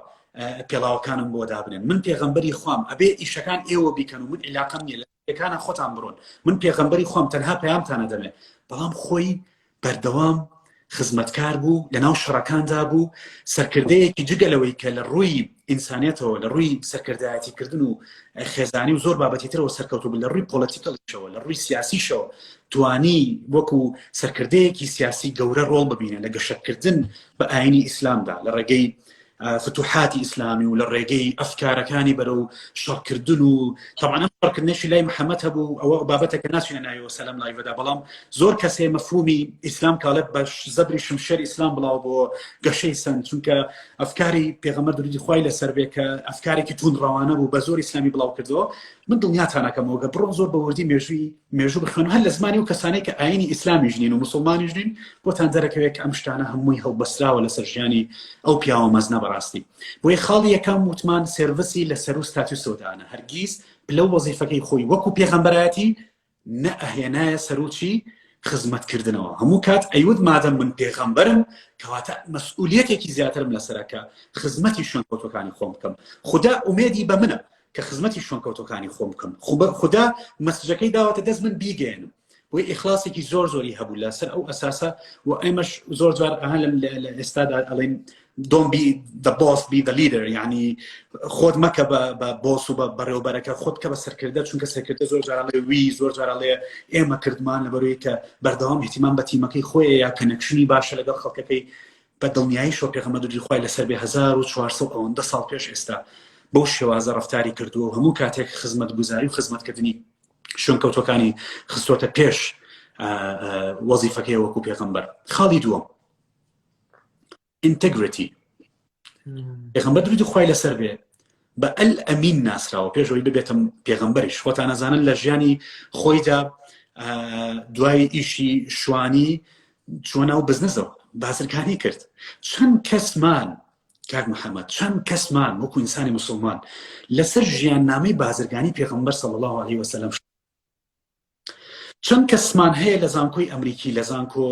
پێڵاوەکانم بۆ دابنێن من پێغەمبەری خوام ئەبێ ئیشەکان ئێوە بیکەن و من عیلاقەم نییە لە یەکانە خۆتان بڕۆن من پێغەمبەری خوام تەنها پەیامتانە دەمێ بەڵام خۆی بەردەوام خزمەتکار بوو لەناو شەڕەکاندا بوو سەرکردەیەکی جگەلەوەی کە لە ڕووی ئینسانیەتەوە لە ڕووی سەرکردایەتیکردن و خێزانی و زۆر بابەتیترەوە سەرکەوتو بوو لە ڕووی پۆلەتیکەڵیشەوە لە ڕووی سیاسیشەوە توانی وەکو سەرکردەیەکی سیاسی گەورە ڕۆڵ ببینە لە گەشەکردن بە ئاینی ئیسلامدا لە ڕێگەی فتوحاتی ئیسلامی و لە ڕێگەی ئەفکارەکانی بەرەو شەڕکردن و طبعا شەڕکردنێکی لای محەممەد هەبوو ئەوە بابەتەکە ناچینە ناویەوە سەلەم لایڤەدا بەڵام زۆر کەسێ مەفهومی ئیسلام کاڵێت بە زەبری شمشێر ئیسلام بڵاو بۆ گەشەی سند چونکە ئەفکاری پێغەمبەر درودی خوای لەسەر بێ کە ئەفکارێکی تون ڕەوانە بوو بە زۆر ئیسلامی بڵاو کردەوە من دڵنیاتانەکەمەوە گە بڕۆن زۆر بە وردی مێژوو بخوێن هەر لە زمانی و کەسانەی کە ئاینی ئیسلامی ژنین و مسلمانی ژنین بۆتان دەرەکەوێت کە ئەم شتانە هەمووی هەڵبەستراوە لەسەر ژیانی ئەو پیاوە مەزنە بەڕاستی بۆی خاڵی یەکەم وتمان سێرڤسی لەسەر و ستاتوسۆدانە هەرگیز لەو وەزیفەکەی خۆی وەکو پێغەمبەرایەتی نە ئەهێنایە سەرۆکی خزمەتکردنەوە هەموو کات ئەیود مادەم من پێغەمبەرم کەواتە مەسئولیەتێکی زیاترم لەسەرەکە خزمەتی شوێنکەوتەکانی خۆم بکەم خدا ئومێدی بە منە کە خزمەتی شوێنکەوتەکانی خۆم بکەم خدا مەسجەکەی داوەتە دەست من بیگەێنم بۆی ئیخلاسێکی زۆری هەبوو لەسەر ئەو ئەساسە و ئێمەش زۆر جار ئەهان لە ئێستادا ئەڵێن don't be the boss be the leader يعني خود مەکە بە بۆس و بە بەڕێوەبەرەکە خۆت کە بە سەرکردە چونکە سەرکردە زۆر جارە لێ وی زۆر جارە لێ ئێمە کردمان لەبەرەوەی کە بەردەوام احتیمام بە تیمەکەی خۆیە یا کەنەکشنی باشە لەگەڵ خەڵکەکەی بە دڵنیایی شۆ پێغەمبەر دوودی خوای لەسەر بێ 1400 ئەوەندە ساڵ پێش ئێستا بەو شێوازە ڕەفتاری کردووە و هەموو کاتێک خزمەتگوزاری و خزمەتکردنی شوێنکەوتەکانی خستۆتە پێش وەزیفەکەی وەکو پێغەمبەر خاڵی دووەم integrity پێغەمبەر درودی خوای لەسەر بێ بە ئەل ئەمین ناسراوە پێشەوەی ببێتم پێغەمبەریش خۆتان نەزانن لە ژیانی خۆیدا دوای ئیشی شوانی چوونە و بزنسەوە بازرگانی کرد چەند کەسمان کاک محەممەد چەند کەسمان وەکو ئینسانی موسڵمان لەسەر ژیان نامەی بازرگانی پێغەمبەر صلی الله عليه وسلم چەند کەسمان هەیە لە زانکۆی ئەمریکی لە زانکۆ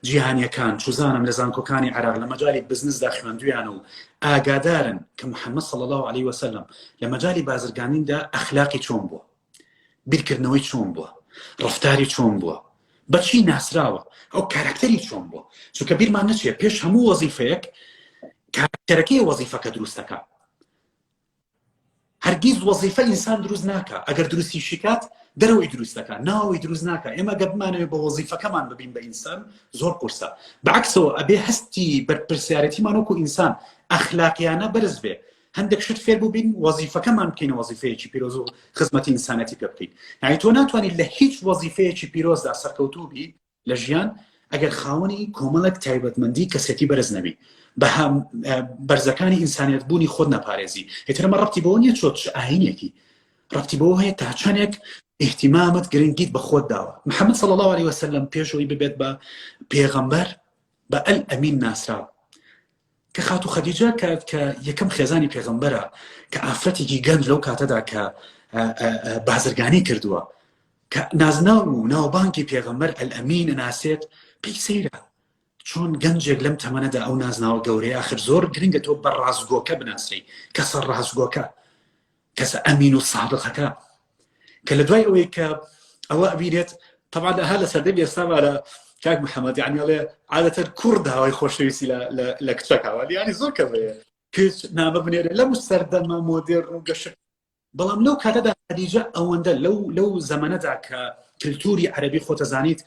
جیهانیەکان چوزانم لە زانکۆکانی عێراق لە مەجای بزنسدا خوێندویان و ئاگادارن کە محەممەد صلی الله عليه وسلم لە مەجای بازرگانیدا ئەخلاقی چۆن بووە بیرکردنەوەی چۆن بووە ڕەفتاری چۆن بووە بەچی ناسراوە ئەو کاراکتەری چۆن بووە چونکە بیرمان نەچێت پێش هەموو وەزیفەیەک کاراکتەرەکەی وەزیفەکە دروستەکە هەرگیز وەزیفە ئینسان دروست ناکە ئەگەر دروستی شکات دەرەوەی دروستەکە ناوەی دروست ناکە ئێمە گە بمانەوێت بە وەزیفەکەمان ببین بە ئینسان زۆر قورسە بەعکسەوە ئەبێ هەستی بەرپرسیارەتیمان وەکو ئینسان ئەخلاقیانە بەرز بێ هەندێک شت فێر بووبین وەزیفەکەمان بکەینە وەزیفەیەکی پیرۆز و خزمەتی ئینسانەتی پێ بکەین یعنی تۆ ناتوانیت لە هیچ وەزیفەیەکی پیرۆزدا سەرکەوتوو بی لە ژیان ئەگەر خاوەنی کۆمەڵێک تایبەتمەندی کەسێتی بەرز نەبی بە بەرزەکانی ئینسانیت بوونی خۆت نەپارێزی هێترمە ڕەبتی بەوە نیە چۆت ئاینێکی ڕەبتی بەوە هەیە تا چەندێک احتیمامت گرنگیت بە خۆت داوە محەممەد صلی الله عليه وسلم پێشەوەی ببێت بە پێغەمبەر بە ئەل ئەمین ناسراوە کە خاتو خەدیجە کە یەکەم خێزانی پێغەمبەرە کە ئافرەتێکی گەنج لەو کاتەدا کە بازرگانی کردووە کە نازنا و ناوبانکی پێغەمبەر ئەل ئەمین ناسێت پێی سەیرە چۆن گەنجێک لەم تەمەنەدا ئەو نازناوە گەورەی آخر زۆر گرنگە تۆ بە ڕازگۆکە بناسری کەسە ڕازگۆکە کەسە ئەمین و سادقەکە کە لە دوای ئەوەی کە ئەوە ئەبینێت طبعا هە لە سەردەمی ئێستاوارە کاک محەممەد یعنی ئەڵێ عادەتەن کوڕ داوای خۆشەویستی لە کچەکەوە ینی زۆر کەوەیە کچ نامە بنێرێ لەم سەردەمە مۆدێرن و گەشت بەڵام لەو کاتەدا خەدیجە ئەوەندە لەو زەمانەدا کە کللتوری عەرەبی خۆتەزانیت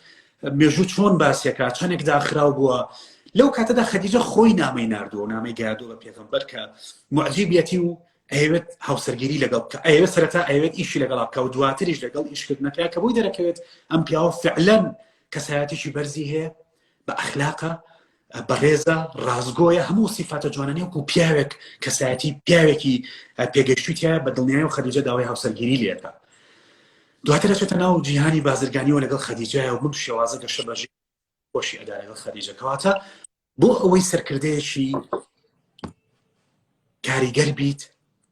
مێژوو چۆن باسیەکە چەندێک داخراو بووە لەو کاتەدا خەدیجە خۆی نامەی ناردووە نامەی گیادووە بە پێغەمبەر کە موعجیبەتی و ئەوێت هاوسەرگیری لەگەڵ کە ئەوێت سەرەتا ئەوێت ئیشی لەگەڵا بکە و دواتریش لەگەڵ ئیشکردنەکە کە بۆی دەرەکەوێت ئەم پیاوە فعلەن کەسایەتیشی بەرزی هەیە بە ئەخلاقە بەڕێزە ڕازگۆیە هەموو سیفاتە جوانانەی وەکو پیاوێک کەسایەتی پیاوێکی پێگەشتویە بە دڵنیایی و خەدیجە داوای هاوسەرگیری لێتە دواتر دەچێتە ناو جیهانی بازرگانیەوە لەگەڵ خەدیجەیە و بم شێوازە گەشە بەژێ خۆشی ئەدا لەگەڵ خەدیجە کەواتە بۆ ئەوەی سەرکردەیەکی کاریگەر بیت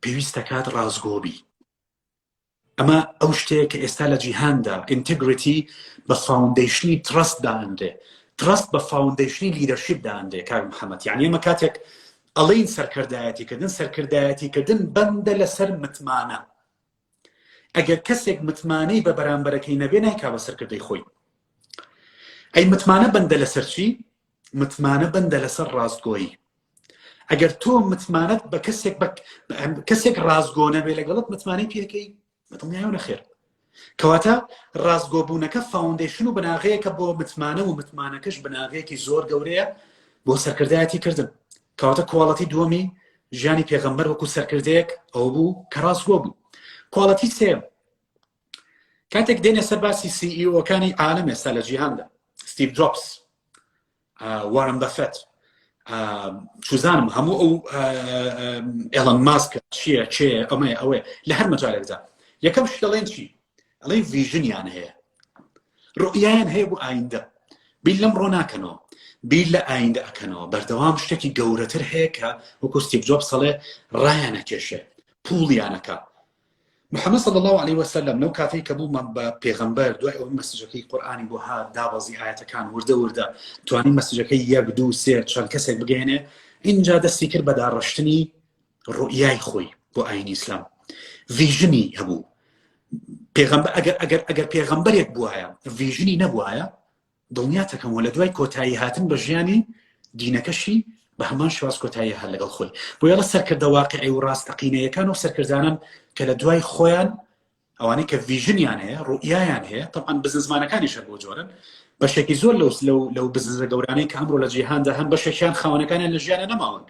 پێویستە کات ڕازگۆ بی ئەمە ئەو شتەیە کە ئێستا لە جیهاندا ئینتگریتی بە فاوندیشنی ترست دائەندێ ترست بە فاوندیشنی لیدەرشیپ دائەندێ کاک محەممەد یعنی ئێمە کاتێک ئەڵین سەرکردایەتیکردن بەندە لەسەر متمانە ئەگەر کەسێک متمانەی بە بەرامبەرەکەی نەبێ نایکا بە سەرکردەی خۆی ئەی متمانە بەندە لەسەر چی؟ متمانە بەندە لەسەر ڕاستگۆیی ئەگەر تۆ متمانەت بە کەسێک ڕاستگۆ نەبێ لەگەڵت متمانەی پێەکەی بەدڵنیایە نەخێر کەواتە ڕاستگۆبوونەکە فاوندیشن و بناغەیەکە بۆ متمانە و متمانەکەش بناغەیەکی زۆر گەورەیە بۆ سەرکردایەتی کردن کەواتە کواڵەتی دووەمی ژیانی پێغەمبەر وەکو سەرکردەیەک ئەو بوو کە ڕاستگۆ بوو کواڵەتی سێم کاتێک دێنێ سەر باسی CEO-کانی عالەم ئێستا لە جیهاندا ستیڤ جۆبس وارن بەفەت چوزانم هەموو ئەو ئێلەن ماسکە چییە چێ ئەمەیە ئەوەیە لە هەر مەجالێکدا یەکەم شت دەڵێن چی ئەڵێن ڤیژنیان هەیە ڕوئیان هەیە بۆ ئایندە بیر لەم ڕۆ ناکەنەوە بیر لە ئایندە ئەکەنەوە بەردەوام شتێکی گەورەتر هەیە کە وەکو ستیڤ جۆبس سەڵێ ڕایانەکێشێ پوڵیانەکە محەممەد صلی الله عليه وسلم لەو کاتەی کە بوومە بە پێغەمبەر دوای ئەو مەسیجەکەی قورئانی بۆ هات دابەزی ئاەتەکان وردە توانی مەسیجەکەی 1 2 3 چەند کەسێک بگەێنێ اینجا دەستی کرد بە داڕشتنی ڕوئیای خۆی بۆ ئاینی ئیسلام ڤیژنی هەبوو ئەگەر پێغەمبەرێک بووایە ڤیژنی نەبووایە دڵنیاتەکەمەوە لە دوای کۆتایی هاتن بە ژیانی دینەکەشی بە هەمان شواز کۆتایی هەر لەگەڵ خۆی بۆ یاڵە سەرکردە واقعی و ڕاستەقینەیەکان و سەرکردانان کە لە دوای خۆیان ئەوانەی کە ڤیژنیان هەیە ڕوئیایان هەیە طبعاً بزنسمانەکانیشە بۆ جۆرن بەشێکی زۆر لەو بزنسە گەورانەی کە ئەمڕۆ لە جیهاندا هەن بەشێکیان خاوەنەکانیان لە ژیانە نەماون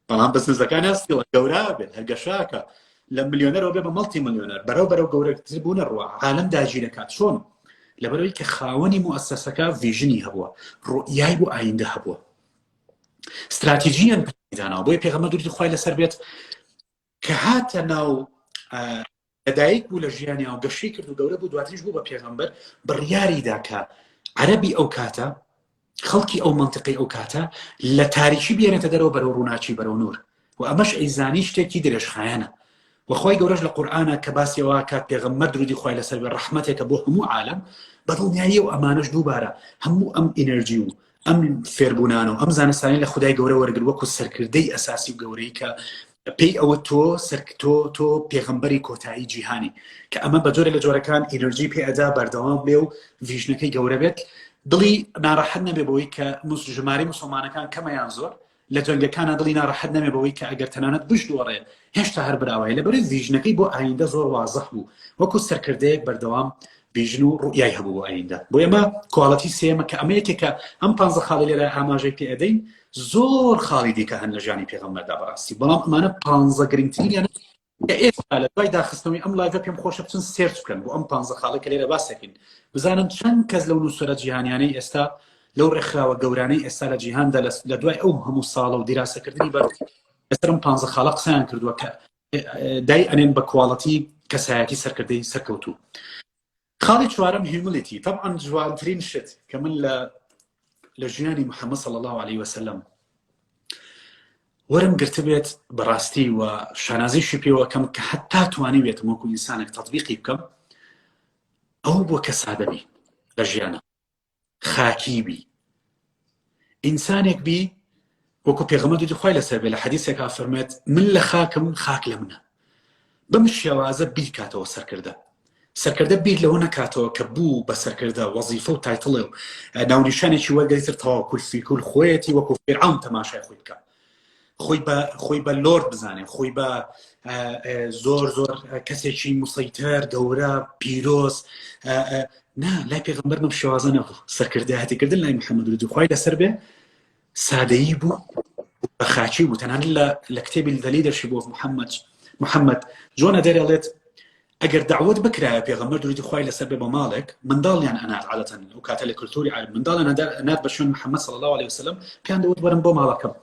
بەڵام بزنسەکان هەستیوە گەورە بێت هەرگەشاکە لە ملیۆنەرەوە بێ بە مەڵتی ملیۆنەر بەرەو گەورەتر بوونە ڕوە عالەم داگیر دەکات چۆن لەبەرەوەی کە خاوەنی موەسسەسەکە ڤیژنی هەبووە ڕوئیای بۆ ئایندە هەبووە استراتیژیان پیدانەوە بۆی پێغەمبەر دووری خوای لەسەر بێت کە هاتە ناو لەدایک بوو لە ژیانی و گەشەی کرد و گەورە بوو دواتریش بوو بە پێغەمبەر بڕیاریدا کە عەرەبی ئەو کاتە خەڵکی ئەو منتیقەی ئەو کاتە لە تاریکی بێنێتە دەرەوە بەرەو ڕووناچی بەرەو نور و ئەمەش ئەیزانی شتێکی درێژخایەنە وخوای گەورەش لە قورئانە کە باسیەوە کات پێغەمبەر درودی خوای لەسەر بێ ڕەحمەتێکە بۆ هەموو عالەم بەدڵنیایی و ئەمانەش دووبارە هەموو ئەم ئینەرژی و ئەم فێربوونان و ئەم زانستانی لە خودای گەورە وەرگر وەکو سەرکردەی ئەساسی و گەورەی کە پێی ئەوە تۆ پێغەمبەری کۆتایی جیهانی کە ئەمە بە جۆرە لە جۆرەکان ئینەرژی پێ ئەدا بەردەوام بێ و ڤیژنەکەی گەورە بێت دڵی ناڕەحەت نەبێ بەوەی کە ژمارەی موسڵمانەکان کەمەیان زۆر لە جەنگەکانە دڵی ناڕەحەت نەبێ بەوەی کە ئەگەر تەنانەت بشت دۆڕێ هێشتا هەر براوایە لەبەر ڤیژنەکەی بۆ ئایندە زۆر وازەح بوو وەکو سەرکردەیەک بەردەوام ڤیژن و ڕوئیای هەبوو بۆ ئایندە بۆ ئێمە کواڵەتی سێمە کە ئەمە یەکێکە ئەم 15 خاڵی لێرە ئاماژەی پێ ئەدەین زۆر خاڵی دیکە هەن لە ژیانی پێغەمبەردا بەڕاستی بەڵام ئەمانە 15 گرنگترینیان ئێستا لە دوای داخستنەوەی ئەم لایڤە پێم خۆشە بچن سێرچ بکەن بۆ ئەم 15 خاڵە کە لێرە باسەکەین بزانن چەند کەس لەو نووسەرە جیهانیانەی ئێستا لەو ڕێکخراوە گەورانەی ئێستا لە جیهاندا لە دوای ئەو هەموو ساڵە و دیراسەکردنی بەسەرم 15 خاڵە قسەیان کردووە کە دای ئەنێن بە کواڵەتی کەسایەتی سەرکردەی سەرکەوتوو خاڵی چوارەم هیوملیتی طبعا جوانترین شت کە من لە ژیانی محەممەد صلی الله عليه وسلم وەرم گرتە بێت بەڕاستی و شانازیشی پێوەکەم کە حتا توانی بێتم وەکو ئینسانێک تەطبیقی بکەم ئەو بۆ کە سادەبی لە ژیانە خاکی بی ئینسانێک بی وەکو پێغەمبەر دووری خوای لەسەر بێ لە حەدیثێکا فەرمێت من لە خاکم خاک لە منە بەم شێوازە بیر کاتەوە سەرکردە بیر لەوە نەکاتەوە کە بوو بە سەرکردە وەزیفە و تایتڵێ و ناونیشانێکی وەرگریتر تەواکول فیکول خۆیەتی وەکو فیرعون تەماشای خۆی بکە خۆی بە لۆرد بزانێ خۆی بە زۆر کەسێکی موسەیتەر گەورە پیرۆز نا لای پێغەمبەر بەم شێوازە نەبوو سەرکردایەتیکردن لای محەممەد درودی خوای لەسەر بێ سادەیی بوو بە خاچی بوو تەنانەت لە کتێبی دەلیدەرشی بۆ محەممەد جۆنە دەرێڵێت ئەگەر دعوت بکرایە پێغەمبەر درودی خوای لەسەر بێ بە ماڵێک منداڵیان ئەنات عادەتەن ئەو کاتە لە کولتوری عەرب منداڵیان ئەنات بە شوێن محەممەد صلی الله عليه وسلم پێیان دەوت وەرن بۆ ماڵەکەم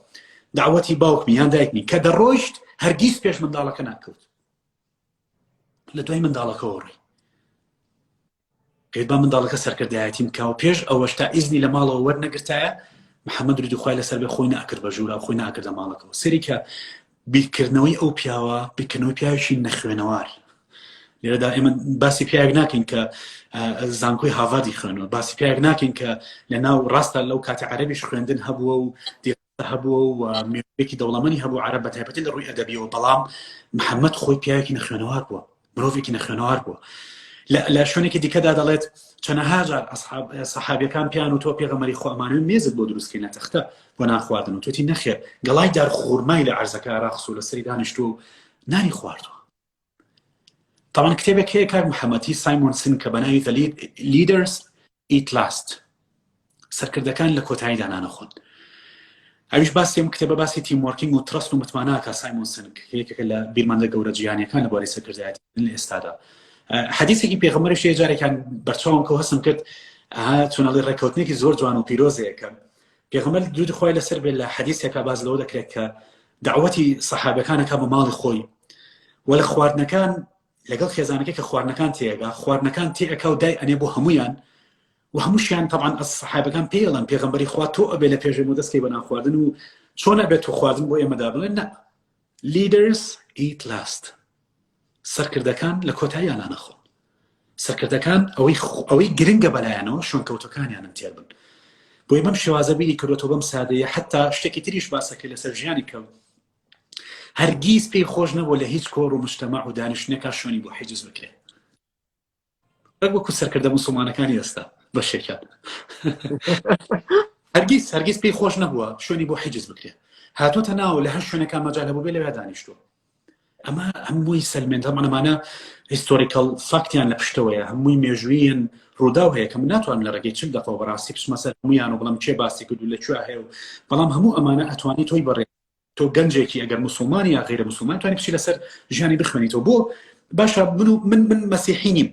دعوەتی باوکمی یان دایکمی کە دەڕۆیشت هەرگیز پێش منداڵەکە ناکەوت لە دوای منداڵەکەەوە ڕێ پێت با منداڵەکە سەرکردایەتی بکاوە پێش ئەوەش تا ئیزنی لە ماڵەوە وەرنەگرتایە محەممەد درودی خوای لەسەر بێ خۆی ناکرد بە ژوورا خۆی ناکردە ماڵەکەەوە سەری کە بیرکردنەوەی ئەو پیاوە بیرکردنەوەی پیاوێکی نەخوێنەوار لێرەدا ئێمە باسی پیاک ناکەین کە زانکۆی هاڤاردی خوێنەوە، باسی پیاک ناکەین کە لە ناو ڕاستە لەو کاتە عەرەبیش خوێندن هەبووە و هەبووە و مێژوویەکی دەوڵەمەندی هەبوو عەرەب بەتایبەتی لە ڕووی ئەدەبیەوە، بەڵام محەممەد خۆی پیاوێکی نەخوێنەوار بووە، مرۆڤێکی نەخوێنەوار بووە. لە شوێنێکی دیکەدا دەڵێت چەندەها جار سەحابیەکان پیان و تۆ پێغەمبەری خوا ئەمانەوێ مێزت بۆ دروستکەین لە تەختە بۆ نان خواردن و تۆتی نەخێر گەڵای دار خوورمای لە عەرزەکە ڕاخسوو لەسەری دانیشتووە و نانی خواردووە. طبعا کتێبێک هەیە کاک محەممەدی سایمۆنسن کە بەناوی The Leaders Eat Last، سەرکردەکان لە کۆتاییدا نانەخۆن. ئەویش باسی ئەم کتێبە باسی تیموەرکینگ و ترەست و متماناکە سایمۆنسن کە لە بیرمەندە گەورە جیهانیەکان لەبارەی سەرکردایەتی لە ئێستادا. حەدیثێکی پێغەمبەریش جارێکیان بەرچاوم کە هەستم کرد چۆنەڵی ڕێکەوتنێکی زۆر جوان و پیرۆزەیە کە پێغەمبەر درود خوای لەسەر بێت لە حەدیثێکە باز لەوە دەکرێت کە دعوەتی سەحابەکانەکە بە ماڵی خۆی و لە خواردنەکان لەگەڵ خێزانەکەی کە خواردنەکان تێگا خواردنەکان تێئەکا و دای ئەنێ بۆ هەمویان و هەمووشیان طبعا سەحابەکان پێڵن پێغەمبەری خوا تۆ ئەبێ لە پێشێ و دەستکەی بە نان خواردن و چۆن ئەبێت تۆ خواردن بۆ ئێمەدا بڵێن نە Leaders Eat Last، سەرکردەکان لە کۆتاییان نانەخۆن، سەرکردەکان ئەوەی گرنگە بەلایەنەوە شوێن کەوتەکانیانم تێر بن. بۆی بەم شێوازە بیری کردوەوە بەم سادەیە حتا شتێکی تریش باسەکە لەسەر ژیانی کەوت هەرگیز پێی خۆش نەبوو لە هیچ کۆڕ و مجتەماع و دانیشتنێکا شوێنی بۆ حیجز بکرێت، وەکو سەرکردە موسڵمانەکانی ئێستا بەشێکیان هەرگیز پێی خۆش نەبووە شوێنی بۆ حیجز بکرێت، هاتوۆتە ناو لە هەر شوێنەکان مەجال هەبوو بێ لەوێ دانیشتووە. ئەمە هەمووی سەلمێن ئەمانە هیستۆریکەڵ فاکتیان لە پشتەوەیە، هەمووی مێژوویان ڕووداو هەیە کە من ناتوانم لە ڕێگەی چ دەقەوە بەڕاستی پشمە سەر هەمویان و بڵام چێ باسی کرد و لەکوێ هەیە و بەڵام هەموو ئەمانە ئەتوانی تۆی بەڕێ تۆ گەنجێکی ئەگەر موسڵمانی یا غیرە موسڵمان توانی بچی لەسەر ژیانی بخوێنیتەوە. بۆ باشە من مەسیحی نیم،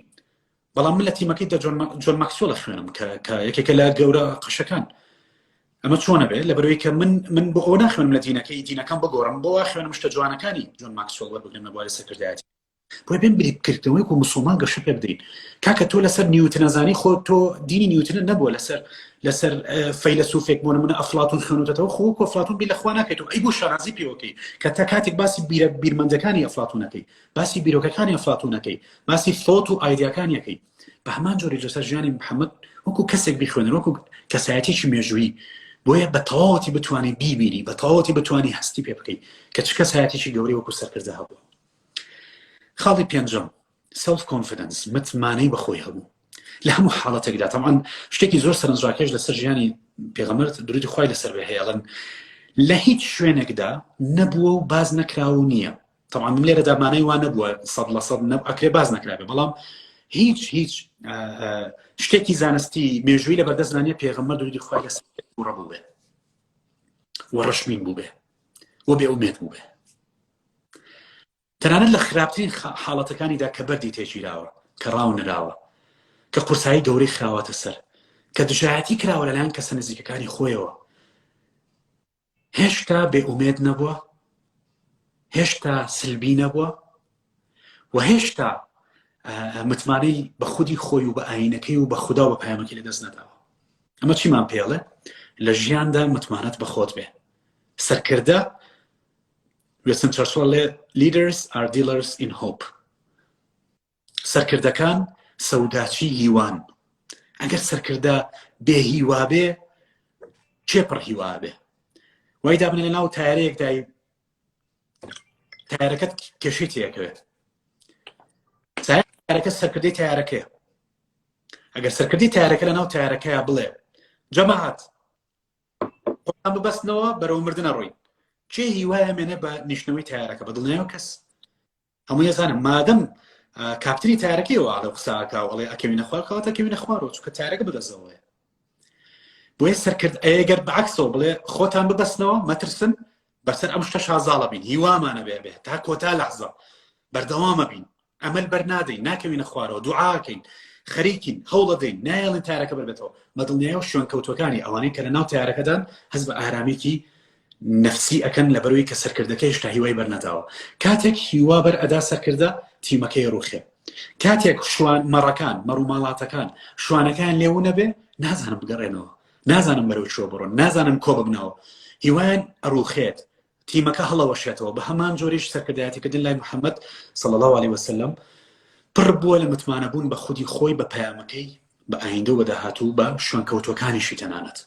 بەڵام من لە تیمەکەیدا جۆن ماکسوێل خوێنم کە یەکێکە لە گەورە قشەکان. ئەمە چۆنە بێت لەبەرەوەی کە من بۆ ئەوە ناخوێنم لە دینەکان بگۆڕم، بۆ خوێنم شتە جوانەکانی جۆن ماکسوێل وەربگرم لە بواری سەرکردایەتی. بۆی بێن بریکردنەوەی و مسلمان گەشە پێ بدەین کاکە تۆ لەسەر نیوتن نەزانی خۆ تۆ دینی نیوتن نەبووە لەسەر فەیلسوفێک بۆ نمونە ئەفلاطون خوێنوتەوە خۆ ئەفلاطون بیر لە خوا ناکەیت و ئەی بۆ شارازی پێوەکەی کە تا کاتێک باسی بیرمەندەکانی ئەفلاطونەکەی باسی بیرۆکەکانی ئەفلاطونەکەی باسی فڵۆت و ئایدیاکانیەکەی بە هەمان جۆری لەسەر ژیانی محەممەد وەکو کەسێک بیخوێنن وەکو کەسایەتێکی مێژووی بۆیە بە تەواوەتی بتوانانی بیبینی بە تەواوەتی بتوانانی هەستی پێ بکەیت کە چ کەسایەتێکی گەورەی وەکو سەرکردە هەبووە. خاڵی پێنجەم سەلف کۆنفیدەنس، متمانەی بەخۆی هەبوو لە هەموو حاڵەتێکدا. تەمان شتێکی زۆر سەرنجڕاکێش لەسەر ژیانی پێغەمبەر درودی خوای لەسەر بێ هەیەڵن لە هیچ شوێنێکدا نەبووە و باز نەکراو نییە. تەمان من لێرە دامانەی وان نەبووە 100% ئەکرێ باز نەکرابێ، بەڵام هیچ شتێکی زانستی مێژووی لە بەردەستدانیە پێغەمبەر درودی خوای لەسەر ڕەبوو بێ و ڕەشمین بوو بێ و بێئومێد بوو بێ. تەنانەت لە خراپترین حاڵەتەکانیدا کە بەردی تێگیراوە کە ڕاو نراوە کە قورسایی گەورەی خراوەتە سەر کە دژایەتی کراوە لەلایەن کەسە نزیکەکانی خۆیەوە هێشتا بێئومێد نەبووە، هێشتا سلبی نەبووە و هێشتا متمانەی بە خودی خۆی و بە ئاینەکەی و بە خودا و بە پەیامەکەی لەدەست نەداوە. ئەمە چیمان پێڵێ لە ژیاندا متمانەت بە خۆت بێ. سەرکردە وێستن چەرچۆڵێ leaders are dealers in hope، سەرکردەکان سەوداچی هیوان. ئەگەر سەرکردە بێ هیوا بێ چێپڕ هیوا بێ وای دابنێ لە ناو تایارەیەکدای تایارەکەت کێشەی تێکەوێت تایارەکە سەرکردەی تایارەکەیە. ئەگەر سەرکردی تایارەکە لە ناو تایارەکەیە بڵێ جەماعەت خۆتان ببەستنەوە بەرەو مردنە ڕووی چێ هیوایە مێنێ بە نیشتنەوەی تایارەکە بە دڵنیایەوە کەس هەموو ێزانم مادەم کاپتنی تایارەکەیەوە ئاڵە قساکە وڵێ ئەکەوینە خوار کەواتە ئەکەوینە خوارەوە چونکە تایارەکە بدەزەوەیە. بۆیە سەرکرد ئەگەر بەعەکسەوە بڵێ خۆتان ببەستنەوە مەترسن بەسەر ئەم شتە شازاڵە بین هیوامانە بێ تا کۆتا لەحزە بەردەوامە بین ئەمەل بەرنادەین ناکەوینە خوارەوە دوعاکەین خەریکین هەوڵە دەین نایەڵین تایارەکە بەربێتەوە بەدڵنیاییەوە شوێن کەوتوەکانی ئەوانەی کە لە ناو تایارەکەدان هەست بە ئارامێکی نفسی ئەکەن لەبەرەوەی کە سەرکردەکە هێشتا هیوای بەرنەداوە. کاتێک هیوا بەر ئەدا سەرکردە تیمەکەی ڕوخێ، کاتێک شوان مەڕەکان مەڕووماڵاتەکان شوانەکان لێو نەبێ نازانم بگەڕێنەوە نازانم بەرەو چۆ بڕۆن نازانم کۆ ببنەوە هیوایان ئەڕوخێت تیمەکە هەڵەوەشێتەوە. بە هەمان جۆریش سەرکردایەتیکردن لای محەممەد صلی الله عليه وسلم پڕ بووە لە متمانەبوون بە خودی خۆی بە پەیامەکەی بە ئایندە و بەداهاتوو بە شوێنکەوتوەکانیشی تەنانەت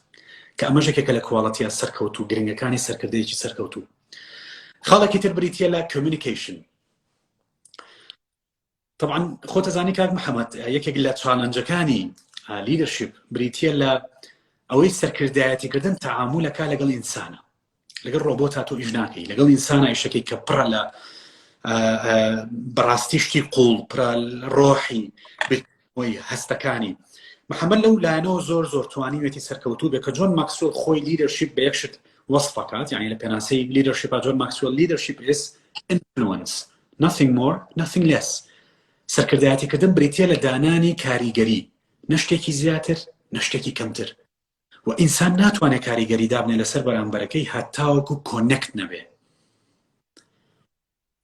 کە ئەمە ژێکێکە لە کواڵەتیە سەرکەوتوو گرنگەکانی سەرکردەیەکی سەرکەوتوو. خاڵێکی تر بریتە لە کۆمیونیکیشن. طبعا خۆتە زانی کاک محەممەد یەکێک لە چالەنجەکانی لیدەرشیپ بریتە لە ئەوەی سەرکردایەتیکردن تەعامولەکە لەگەڵ ئینسانە، لەگەڵ ڕۆبۆت هاتۆ ئیش ناکەی، لەگەڵ ئینسانە ئیشەکەی کە پڕە لە بەڕاستیشتی قوڵ پڕە ڕۆحی بۆی هەستەکانی. محەممەد لەو لایەنەوە زۆر زۆر توانیوێتی سەرکەوتوو بێ کە جۆن ماکسوێل خۆی لیدەرشیپ بە یەکشت وەسفەکات، یعنی لە پێناسەی لیدەرشیپا جۆن ماکسوێل لیدەرشیپ is influence nothing more nothing less. سەرکردایەتیکردن بریتە لە دانانی کاریگەری، نە شتێکی زیاتر نە شتێکی کەمتر، و ئینسان ناتوانێت کاریگەری دابنێ لەسەر بەرامبەرەکەی هەتاوەکو کۆنەکت نەبێ.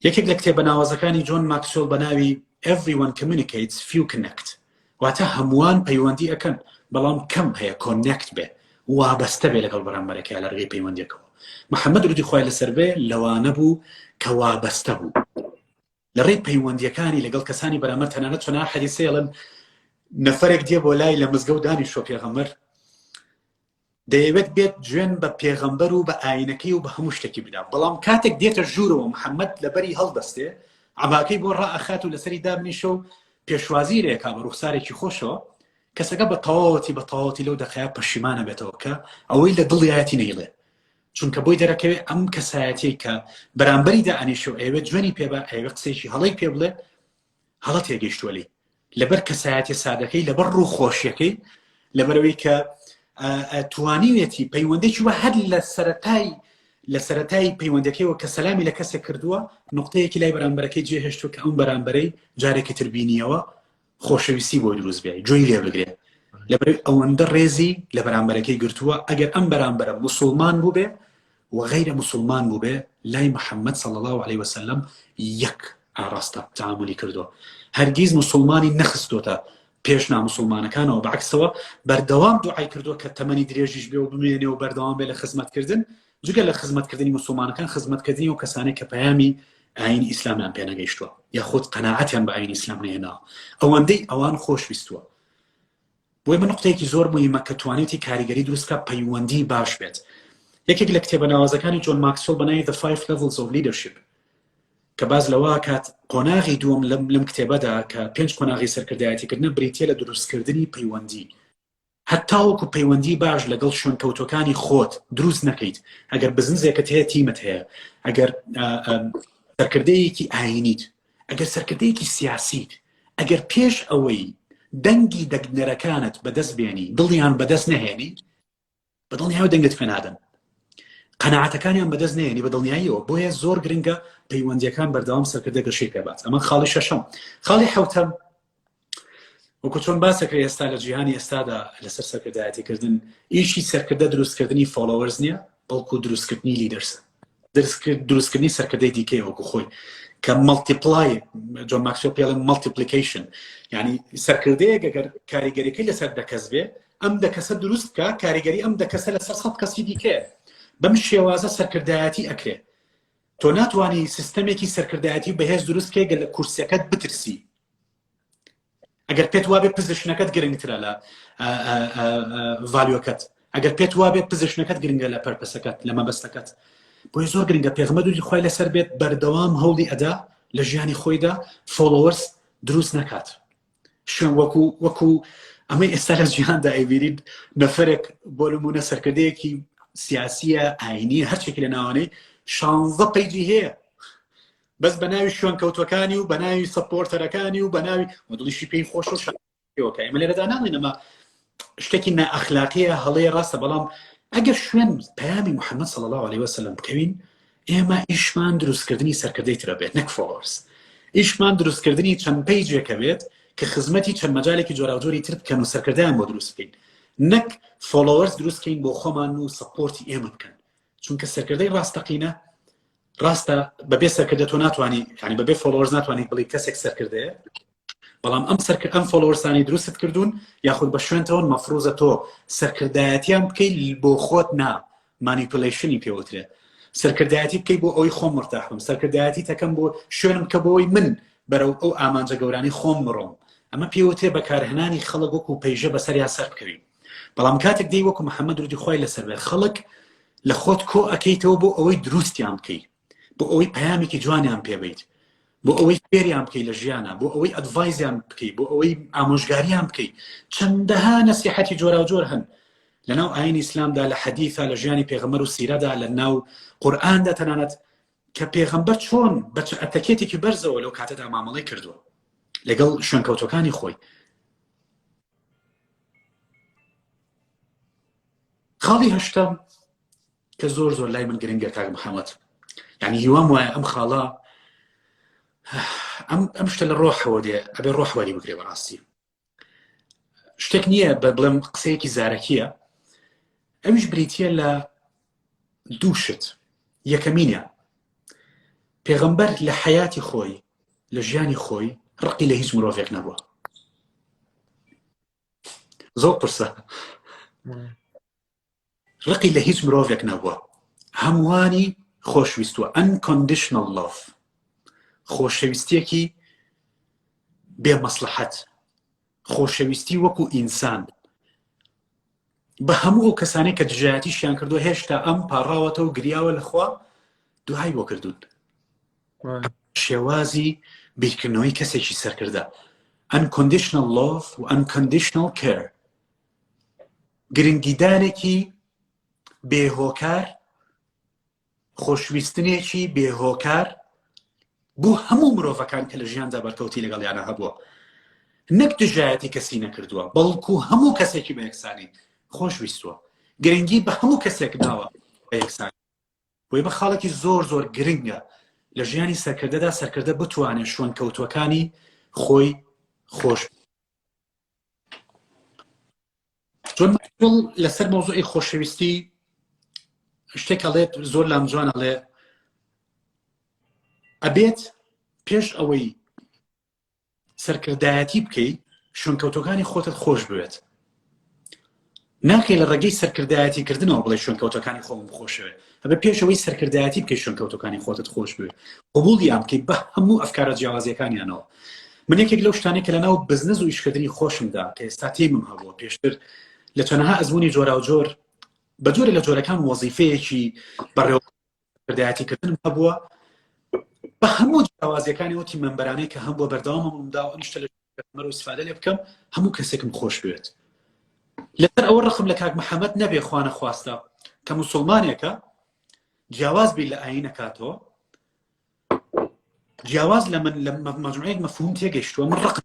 یەکێک لە کتێبە ناوازەکانی جۆن ماکسوێل بە ناوی everyone communicates few connect، واتە هەمووان پەیوەندی ئەەکەن بەڵام کەم هەیە کۆنەکت بێ، وابەستە بێ لەگەڵ بەرامبەرەکەی لە ڕێگەی پەیوەندیەکەوە. محەممەد درودی خوای لەسەر بێ لەوانە بوو کە وابەستە بوو لە ڕێی پەیوەندیەکانی لەگەڵ کەسانی بەرامبەر، تەنانەت چۆن حەدیسەیەڵن نەفەرێک دێ بۆ لای لە مزگەوت دانیشتۆ پێغەمبەر دەیەوێت بێت گوێن بە پێغەمبەر و بە ئاینەکەی و بە هەموو شتێکی بدا، بەڵام کاتێک دێتە ژوورەوە محەممەد لەبەری هەڵدەستێ عەباکەی بۆ ڕائەخات و لەسەری دابنیشە و پێشوازی رێکا بە ڕوخسارێکی خۆشەوە، کەسەکە بە تەواوەتی لەو دەقەیە پەشیمانە بێتەوە کە ئەوەی لە دڵیایەتی نەیڵێ، چونکە بۆی دەرەکەوێت ئەم کەسایەتی کە بەرامبەری دائەنیشە و ئەوێت جوێنی پێبە ئەوێ قسەیەکی هەڵەی پێ بڵێ هەڵە تێگەیشتووەلی لەبەر کەسایەتی سادەکەی، لەبەر ڕوو خۆشیەکەی، لەبەرەوەی کە توانیوێتی پەیوەندێکی وە هەر لە سەرەتای پەیوەندەکەیەوە کە سەلامی لە کەسێک کردووە نقطەیەکی لای بەرامبەرەکەی جێهێشتووە کە ئەم بەرامبەرەی جارێکی تربینیەوە خۆشەویستی بۆی دروست بێ، جۆی لێ بگرێ، لەبەر ئەوەندە ڕێزی لە بەرامبەرەکەی گرتووە ئەگەر ئەم بەرامبەرە موسڵمان بوو بێ و غەیرە موسڵمان بوو بێ لای محەممەد صلی الله عليه وسلم یەک ئاڕاستە تعاملی کردووە، هەرگیز موسڵمانی نەخستۆتە پێش ناموسڵمانەکانەوە، بەعکسەوە بەردەوام دوعای کردووە کە تەمەنی درێژیش بێ و بمێنێ و بەردەوام بێ لە خزمەتکردن، جگە لە خزمەتکردنی موسڵمانەکان خزمەتکردنی و کەسانێک کە پەیامی ئاین ئیسلامیان پێ نەگەیشتووە یاخود قەناعەتیان بە ئاین ئیسلام نەهێناوە، ئەوەندەی ئەوان خۆشویستووە. بۆی من نقطەیەکی زۆر مهمە کە توانێتی کاریگەری دروستکە پەیوەندی باش بێت. یەکێک لە کتێبە ناوازەکانی جۆن ماکسوێل بە ناوی The 5 Levels of Leadership کە باز لەوە کات قۆناغی دووەم لەم کتێبەدا کە 5 قۆناغی سەرکردایەتیکردنە بریتە لە دروستکردنی پەیوەندی، هەتاوەکو پەیوەندی باش لەگەڵ شوێنکەوتەکانی خۆت دروست نەکەیت، ئەگەر بزنجێکت هەیە تیمت هەیە، ئەگەر سەرکردەیەکی ئاینیت، ئەگەر سەرکردەیەکی سیاسیت، ئەگەر پێش ئەوەی دەنگی دەنگنەرەکانت بەدەست بێنی دڵیان بەدەست نەهێنی بەدڵنیایە دەنگت پێ نادەن، قەناعەتەکانیان بەدەست نهێنی بەدڵنیاییەوە، بۆیە زۆر گرنگە پەیوەندیەکان بەردەوام سەرکردە گەشەی پێبات. ئەمە خاڵی شەشەم. خاڵی حەوتەم وەکو چۆن باسەکرێ ئێستا لە جیهانی ئێستادا لەسەر سەرکردایەتیکردن ئیشی سەرکردە دروستکردنی فۆلۆوەرز نییە بەڵکو دروستکردنی لیدەرسە، دروستکردنی سەرکردەی دیکەی وەکو خۆی کە مەڵتیپلای جۆن ماکسوێل پێڵێن مەڵتیپلیکیشن، یعنی سەرکردەیەک ئەگەر کاریگەریەکەی لەسەر دەکەس بێ ئەم دەکەسە دروست بکە کاریگەری ئەم دەکەسە لەسەر 100 کەسی دیکەیە، بەم شێوازە سەرکردایەتی ئەکرێ. تۆ ناتوانانی سیستەمێکی سەرکردایەتی بەهێز دروست بکەی لە کورسەکەت بترسی، ئەگەر پێت وابێ پزیشنەکەت گرنگترە لە ڤالیۆکەت، ئەگەر پێت وابێت پزیشنەکەت گرنگە لە پەرپەسەکەت لە مەبەستەکەت، بۆی زۆر گرنگە پێغەمبەر دووری خوای لەسەر بێت بەردەوام هەوڵی ئەدا لە ژیانی خۆیدا فۆلۆوەرز دروست نەکات. شوێن وەکو ئەمەی ئێستا لە جیهاندا ئەیبیرید نەفەرێک بۆ نمونە سەرکردەیەکی سیاسیە ئاینیە هەرچێکی لە ناوانەی 16 پەیجی هەیە بەس بە ناوی شوێنکەوتوەکانی و بە ناوی سەپۆرتەرەکانی و بە ناوی دڵیشی پێی خۆش و شەکە ئێمە لێرەدا ناڵێن ئەمە شتێکی نائەخلاقیە هەڵەیە ڕاستە، بەڵام ئەگەر شوێن پەیامی محەممەد صلی الله عليه وسلم بکەوین ئێمە ئیشمان دروستکردنی سەرکردەی ترە بێت نەک فۆلۆوەرز، ئیشمان دروستکردنی چەند پەیجێکە بێت کە خزمەتی چەند مەجالێکی جۆراوجۆری تر بکەن و سەرکردیان بۆ دروست بکەین، نەک فۆلۆوەرز دروستکەین بۆ خۆمان و سەپۆرتی ئێمە بکەن، چونکە سەرکردەی ڕاستەقینە ڕاستە بەبێ سەرکردە تۆ ناتوانانی، یعنی بەبێ فۆلۆوەرز ناتوانانی بڵی کەسێک سەرکردەیە، بەڵام ئەم فۆلۆوەرسانی دروستت کردوون یاخود بە شوێنتەوە مەفروزە تۆ سەرکردایەتیان بکەیت بۆ خۆت نا مانیپولیشنی پێوترێ، سەرکردایەتی بکەیت بۆ ئەوی خۆم مرتاحم، سەرکردایەتی تەکەم بۆ شوێنم کە بۆی من بەرەو ئەو ئامانجە گەورانی خۆم بڕۆم ئەمە پێوتێ بەکارهێنانی خەڵک وەکو پەیژە بەسەریا سەر بکەوی بەڵام کاتێک دەی وەکو محەممەد درودی خۆی لەسەر بێ خەڵک لە خۆت کۆ ئەەکەیتەوە بۆ ئەوەی دروستیان بکەیت بۆ ئەوەی پەیامێکی جوانیان پێبیت بۆ ئەوەی فێریان بکەیت لە ژیانە بۆ ئەوەی ئەدڤایزیان بکەیت بۆ ئەوەی ئامۆژگاریان بکەیت چەندەها نەسیحەتی جۆرا جۆر هەن لەناو ئاینی ئیسلامدا لە حەدیثە لە ژیانی پێغەمبەر و سیرەدا لە ناو قورئاندا تەنانەت کە پێغەمبەر چۆن بە ئەتەکێتێکی بەرزەوە لەو کاتەدا مامەڵەی کردووە لەگەڵ شوێنکەوتەکانی خۆی خاڵی هەشتم کە زۆر زۆر لای من گرنگە کاک محەممەد یعنی هیوام وایە ئەم خاڵە ئەم شتە لە ڕۆحەوە دێ ئەبێ ڕۆحوەری بگرێ بەڕاستی شتێک نییە بە بڵێم قسەیەکی زارەکیە ئەویش بریتە لە دوو شت یەکەمینە پێغەمبەر لە حەیاتی خۆی لە ژیانی خۆی ڕقی لە هیچ مرۆڤێک نەبووە زۆر پرسە ڕقی لە هیچ مرۆڤێک نەبووە هەمووانی خۆشویستووە unconditional love خۆشەویستیەکی بێ مەسلحەت خۆشەویستی وەکو ئینسان بە هەموو ئەو کەسانەی کە دژایەتیشیان کردووە هێشتا ئەم پاڕاوەتە و گریاوە لەخوا دوهای بۆ کردوون شێوازی بیرکردنەوەی کەسێکی سەرکردە unconditional love و unconditional care گرنگیدانێکی بێهۆکار خۆشویستنێکی بێهۆکار بۆ هەموو مرۆڤەکان کە لە ژیاندا بەرکەوتی لەگەڵیانە هەبووە نەک دژایەتی کەسی نەکردووە بەڵکو هەموو کەسێکی بە یەکسانی خۆشویستووە گرنگی بە هەموو کەسێک داوە بە یەکسانی بۆی بە خاڵێکی زۆر زۆر گرنگە لە ژیانی سەرکردەدا سەرکردە بتوانێت شوێنکەوتوەکانی خۆی خۆش چۆن لەسەر مۆزوعی خۆشەویستی شتێک ئەڵێت زۆر لام جوان ئەڵێ ئەبێت پێش ئەوەی سەرکردایەتی بکەیت شوێنکەوتەکانی خۆتت خۆش بوێت ناکەی لە ڕێگەی سەرکردایەتیکردنەوە بڵێ شوێنکەوتەکانی خۆم خۆشەوێت ئەبێ پێشەوەی سەرکردایەتی بکەی شوێنکەوتەکانی خۆتت خۆش بوێت قبوڵیان بکەیت بە هەموو ئەفکارە جیاوازیەکانیانەوە من یەکێک لەو شتانەی کە لەناو بزنس و ئیشکردنی خۆشمدا کە ئێستا تێمم هەبووە پێشتر لە تەنها ئەزمموی جۆرا و جۆر بە جۆرە لە جۆرەکان وەزیفەیەکی بەڕێوەکردایەتیکردنم هەبووە بە هەموو جیاوازیەکانی وتی مەمبەرانەی کە هەم بۆ بەردەواممدا و نیشتە لە مەرە و استفادە لێ بکەم هەموو کەسێکم خۆش بوێت لەسەر ئەوە ڕقم لە کاک محەممەد نەبێ خوانە خواستە کە موسڵمانێکە جیاواز بی لە ئاینەکاتەوە جیاواز لە من لە مەجموعەیەک مەفهوم تێگەیشتووە من ڕقم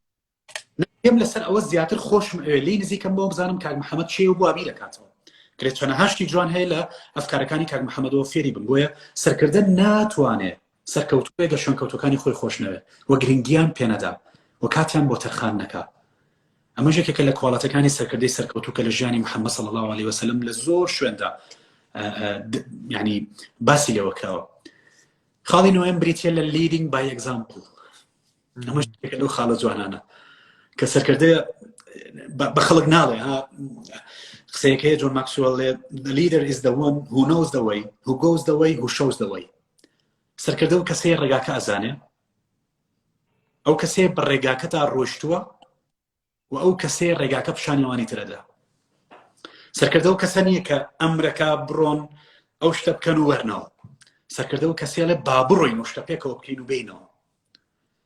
نەم لەسەر ئەوە زیاتر خۆشم لی نزیکەم بۆ بزانم کاک محەممەد چێ و بوابی لە کاتەوە کرێت چۆنە هاشتی جوان هەیە لە ئەفکارەکانی کاک محەممەدەوە فێری بن بۆیە سەرکردە ناتوانێت سەرکەوتووە گە شوێنکەوتەکانی خۆی خۆشنەوێت وە گرنگیان پێنەدا و کاتیان بۆ تەرخان نەکا ئەمە ژێکێکە لە کواڵەتەکانی سەرکردەی سەرکەوتووکە لە ژیانی محەممەد صلی الله عليه وسلم لە زۆر شوێندا ینی باسی لێوە کراوە خاڵی نوێم بریتە لە leading by example ئەمە شتێکە لەو خاڵە جوانانە کە سەرکردە بە خەڵک ناڵێ قسەیەکەیە جۆن ماکسوێل لێ the leader is the one who knows the way who goes the way who shows the way سەرکردە و کەسەیە ڕێگاکە ئەزانێ ئەو کەسەیە بە ڕێگاکەتا ڕۆیشتووە و ئەو کەسەیە ڕێگاکە پیشانیوانی ترەدا سەرکردە و کەسە نییە کە ئەمرەکە بڕۆن ئەو شتە بکەن و وەرنەوە سەرکردە و کەسەیە لێ با بڕۆین و شتە پێکەوە بکەین و بینەوە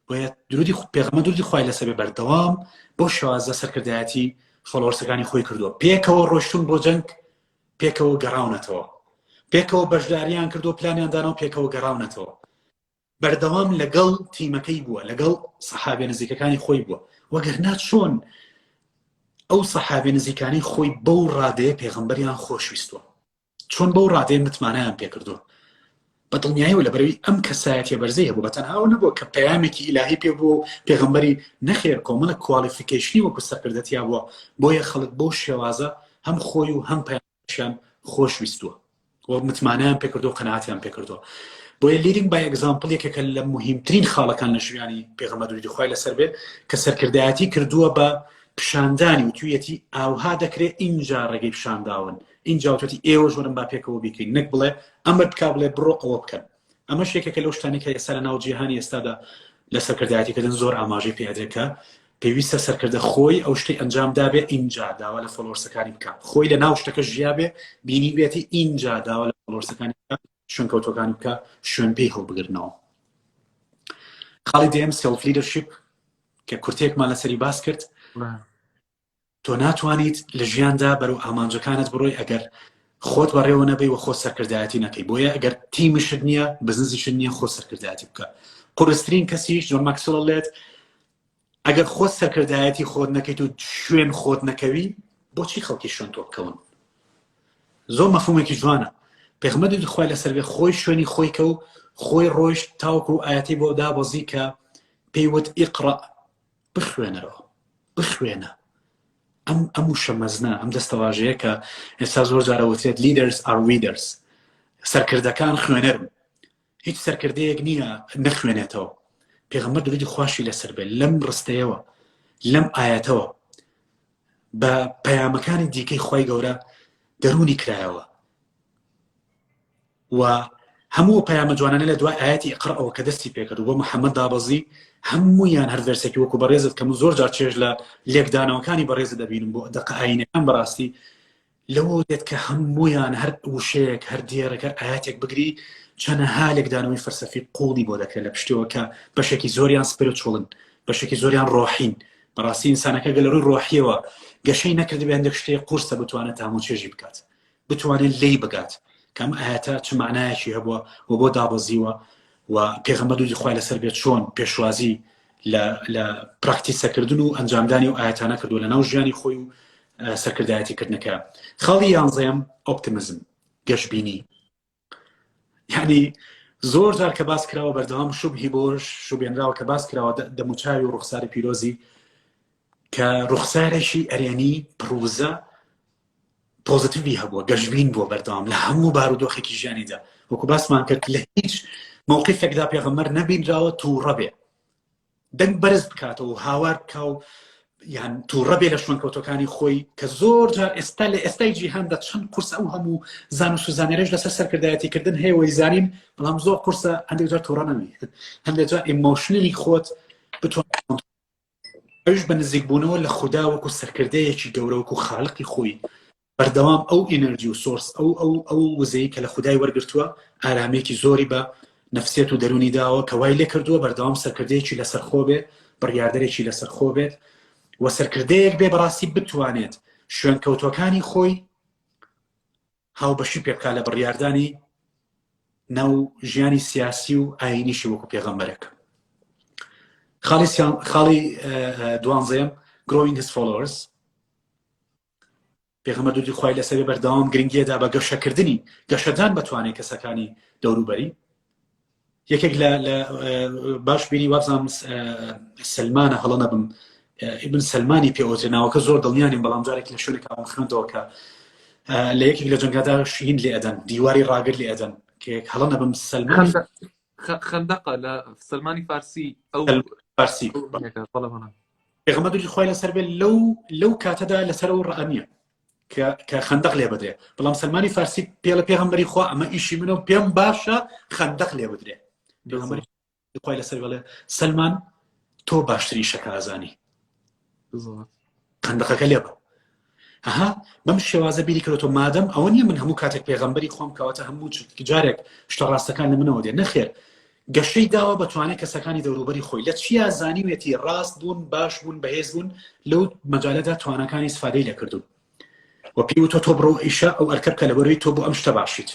بۆیە درودی پێغەمبەر درودی خوای لەسەر بێ بەردەوام بۆ شێوازە سەرکردایەتی فۆلۆوەرسەکانی خۆی کردووە پێکەوە ڕۆیشتون بۆ جەنگ پێکەوە گەڕاونەتەوە پێکەوە بەشداریان کردو پلانیان دانەوە پێکەوە گەڕاونەتەوە بەردەوام لەگەڵ تیمەکەی بووە لەگەڵ سەحابە نزیکەکانی خۆی بووە وەگەرنا چۆن ئەو سەحابە نزیکانی خۆی بەو ڕادەیە پێغەمبەریان خۆشویستووە چۆن بەو ڕادەیە متمانەیان پێکردووە بە دڵنیاییەوە لەبەرەوەی ئەم کەسایەتیە بەرزەیە بوو بەتەنها نەبووە کە پەیامێکی ئیلاهی پێ بوو پێغەمبەری نەخێر کۆمەڵە کوالیفیکیشنی وەکو سەرکردەتیا بووە بۆیە خەڵک بۆ شێوازە هەم خۆی و هەم پەیامەکیان خۆشویستووە و متمانەیان پێکردو و قەناعەتیان پێکردووە بۆیە leading by example یەکێکە لە مهمترین خاڵەکان لە ژیانی پێغەمبەر درودی خوای لەسەر بێ کە سەرکردایەتی کردووە بە پیشاندانی و تویەتی ئاوها دەکرێت اینجا ڕێگەی پیشانداون اینجا وتوەتی ئێوە ژۆرم با پێکەوە بیکەین نەک بڵێ ئەمر بکا بڵێ بڕۆ ئەوە بکەن ئەمە شتێکێکە لەو شتانی کە ئێستا لە ناو جیهانی ئێستادا لە سەرکردایەتیکردن زۆر ئاماژەی پێدرێت کە پێویستە سەرکردە خۆی ئەو شتەی ئەنجام دابێ ئینجا داوا لە فۆلۆرسەکانی بکات خۆی لە ناو شتەکە ژیابێ بینی بێتی ئینجا داوا لە فۆلۆرسەکانی بکات شوێنکەوتەکانی بکات شوێن پێی هەڵبگرنەوە. خاڵی دێم سێلف لیدەرشیپ کە کورتێکمان لەسەری باس کرد تۆ ناتوانیت لە ژیاندا بەرەو ئامانجەکانت بڕۆی ئەگەر خۆت بەڕێوە نەبەی و خۆ سەرکردایەتی نەکەی بۆیە ئەگەر تیمشت نییە بزنسیشت نییە خۆ سەرکردایەتی بکە. قورسترین کەسیش جۆن ماکسوێل لێت ئەگەر خۆت سەرکردایەتی خۆت نەکەیت و شوێن خۆت نەکەوی بۆچی خەڵکی شوێن تۆ بکەون؟ زۆر مەفهومێکی جوانە. پێغەمبەری خوای لەسەر بێ خۆی شوێنی خۆی کە و خۆی ڕۆیشت تاوەکو ئاەتی بۆ دابەزی کە پێیوت ئیقڕە بخوێنەرەوە بخوێنە. ئەم وشە مەزنە ئەم دەستەواژەیە کە ئێستا زۆر جارە وترێت leaders are readers سەرکردەکان خوێنەرن هیچ سەرکردەیەک نییە نەخوێنێتەوە. پێغەمبەر درودی خواشی لەسەر بێت لەم ڕستەیەوە لەم ئاەتەوە بە پەیامەکانی دیکەی خوای گەورە دەرونی کرایەوە و هەموو پەیامە جوانانە لە دوای ئاەتی ئیقڕەوە کە دەستی پێکرد و بۆ محەممەد دابەزی هەموویان هەر ڤەرسێکی وەکو بەڕێزت کەم زۆر جار چێژ لە لێکدانەوەکانی بەڕێزت دەبینم بۆ دەقە ئاینەکان بەڕاستی لەوە دێت کە هەموویان هەر وشەیەک هەر دیێرەکە ئاەتێک بگری چەنەها لێکدانەوەی فەرسەفی قوڵی بۆ دەکرێت لە پشتەوە کە بەشێکی زۆریان سپیرچوڵن بەشێکی زۆریان ڕۆحین بەڕاستی ئینسانەکە گە لە ڕووی ڕۆحیەوە گەشەی نەکرد بێ هەندێک شتەیە قورسە بتوانێت هەموو چێژی بکات بتوانێت لێی بگات کەم ئاەتە چ معنایەکی هەبووە و بۆ دابەزیوە و پێغەمبەر دوودی خوای لەسەر بێت چۆن پێشوازی لە پراکتیسەکردن و ئەنجامدانی و ئاەتانە کردو لە ناو ژیانی خۆی و سەرکردایەتیکردنەکە. خاڵی یانزەیەم ئۆپتیمیزم گەشببینی یعنی زۆر جار کە باس کراوە بەردەوام شوبهی بۆش شوبێنراوە کە باس کراوە دەموچاوی و ڕوخساری پیرۆزی کە ڕوخسارێکی ئەرێنی پرۆزە پۆزیتیڤی هەبووە گەشببین بووە بەردەوام لە هەموو بارودۆخێکی ژیانیدا وەکو باسمان کرد لە هیچ مووقیفێکدا پێغەمبەر نەبینراوە تووڕە بێ دەنگ بەرز بکاتەوە و هاوار بکە و یان تووڕە بێ لە شوێنکەوتەکانی خۆی کە زۆر جار ئێستا لە ئێستای جیهاندا چەند قورس ئەو هەموو زان و سوزانێرەش لەسەر سەرکردایەتیکردن هەیە وەی زانین بەڵام زۆر قورسە هەندێک جار تووڕە نەبی هەندێک جار ئیمۆشنلی خۆت بتوانیت ئەوش بە نزیکبوونەوە لە خودا وەکو سەرکردەیەکی گەورە وەکو خاڵقی خۆی بەردەوام ئەو ئینەرجی و سۆرس ئەو وزەی کە لە خودای وەرگرتووە ئارامێکی زۆری بە نەفسیەت و دەرونی داوە کە وای لێ کردووە بەردەوام سەرکردەیەکی لەسەر خۆ بێت بڕیاردەرێکی لەسەر خۆ بێت و سەرکردەیەک بێ بەڕاستی بتوانێت شوێنکەوتەکانی خۆی هاوبەشی پێ بکات لە بڕیاردانی ناو ژیانی سیاسی و ئاینیشی وەکو پێغەمبەرێک. خاڵی دوانزەیەم growing his followers پێغەمبەر دوودی خوای لەسەر بەردەوام گرنگیەدا بە گەشەکردنی گەشەدان بەتوانێت کەسەکانی دەوروبەری یەکێک لە باش بینی وابزانم سلمانە هەڵە نەبم ئیبن سلمانی پێوترێ ناوەکە زۆر دڵنیانیم بەڵام جارێکی لە شوێنێک خوێندەوە کە لە یەکێک لە جەنگادا شین لێ ئەدەن دیواری ڕاگر لێ ئەدەن کە هەڵە نەبم سلمان خندقە لە سلمانی فارسی ئەو فارسی پێغەمبەر دوودی خوای لەسەر بێ لەو کاتەدا لەسەر ئەو ڕائەنیە کە خندق لێ بدرێ بەڵام سلمانی فارسی پێ لە پێغەمبەری خوا ئەمە ئیشی منە و پێم باشە خندق لێ بدرێ پێغەمبەری خوای لەسەر بێ سلمان تۆ باشتری شەکە ئازانی خندقەکە لێ بە ئەها بەم شێوازە بیری کردەوە مادەم ئەوە نییە من هەموو کاتێک پێغەمبەری خۆم کەواتە هەموو جارێک شتە ڕاستەکان لە منەوە دێ نەخێر گەشەی داوە بەتوانێت کەسەکانی دەوروبەری خۆی لە چی زانیوێتی ڕاست بوون باش بوون بەهێز بوون لەو مەجالەدا توانەکانی استفادەی لێ کردوون و پێی تۆ بڕۆ ئیشە ئەو ئەرکە بکە لەبەرەوەی تۆ بۆ ئەم شتە باشیت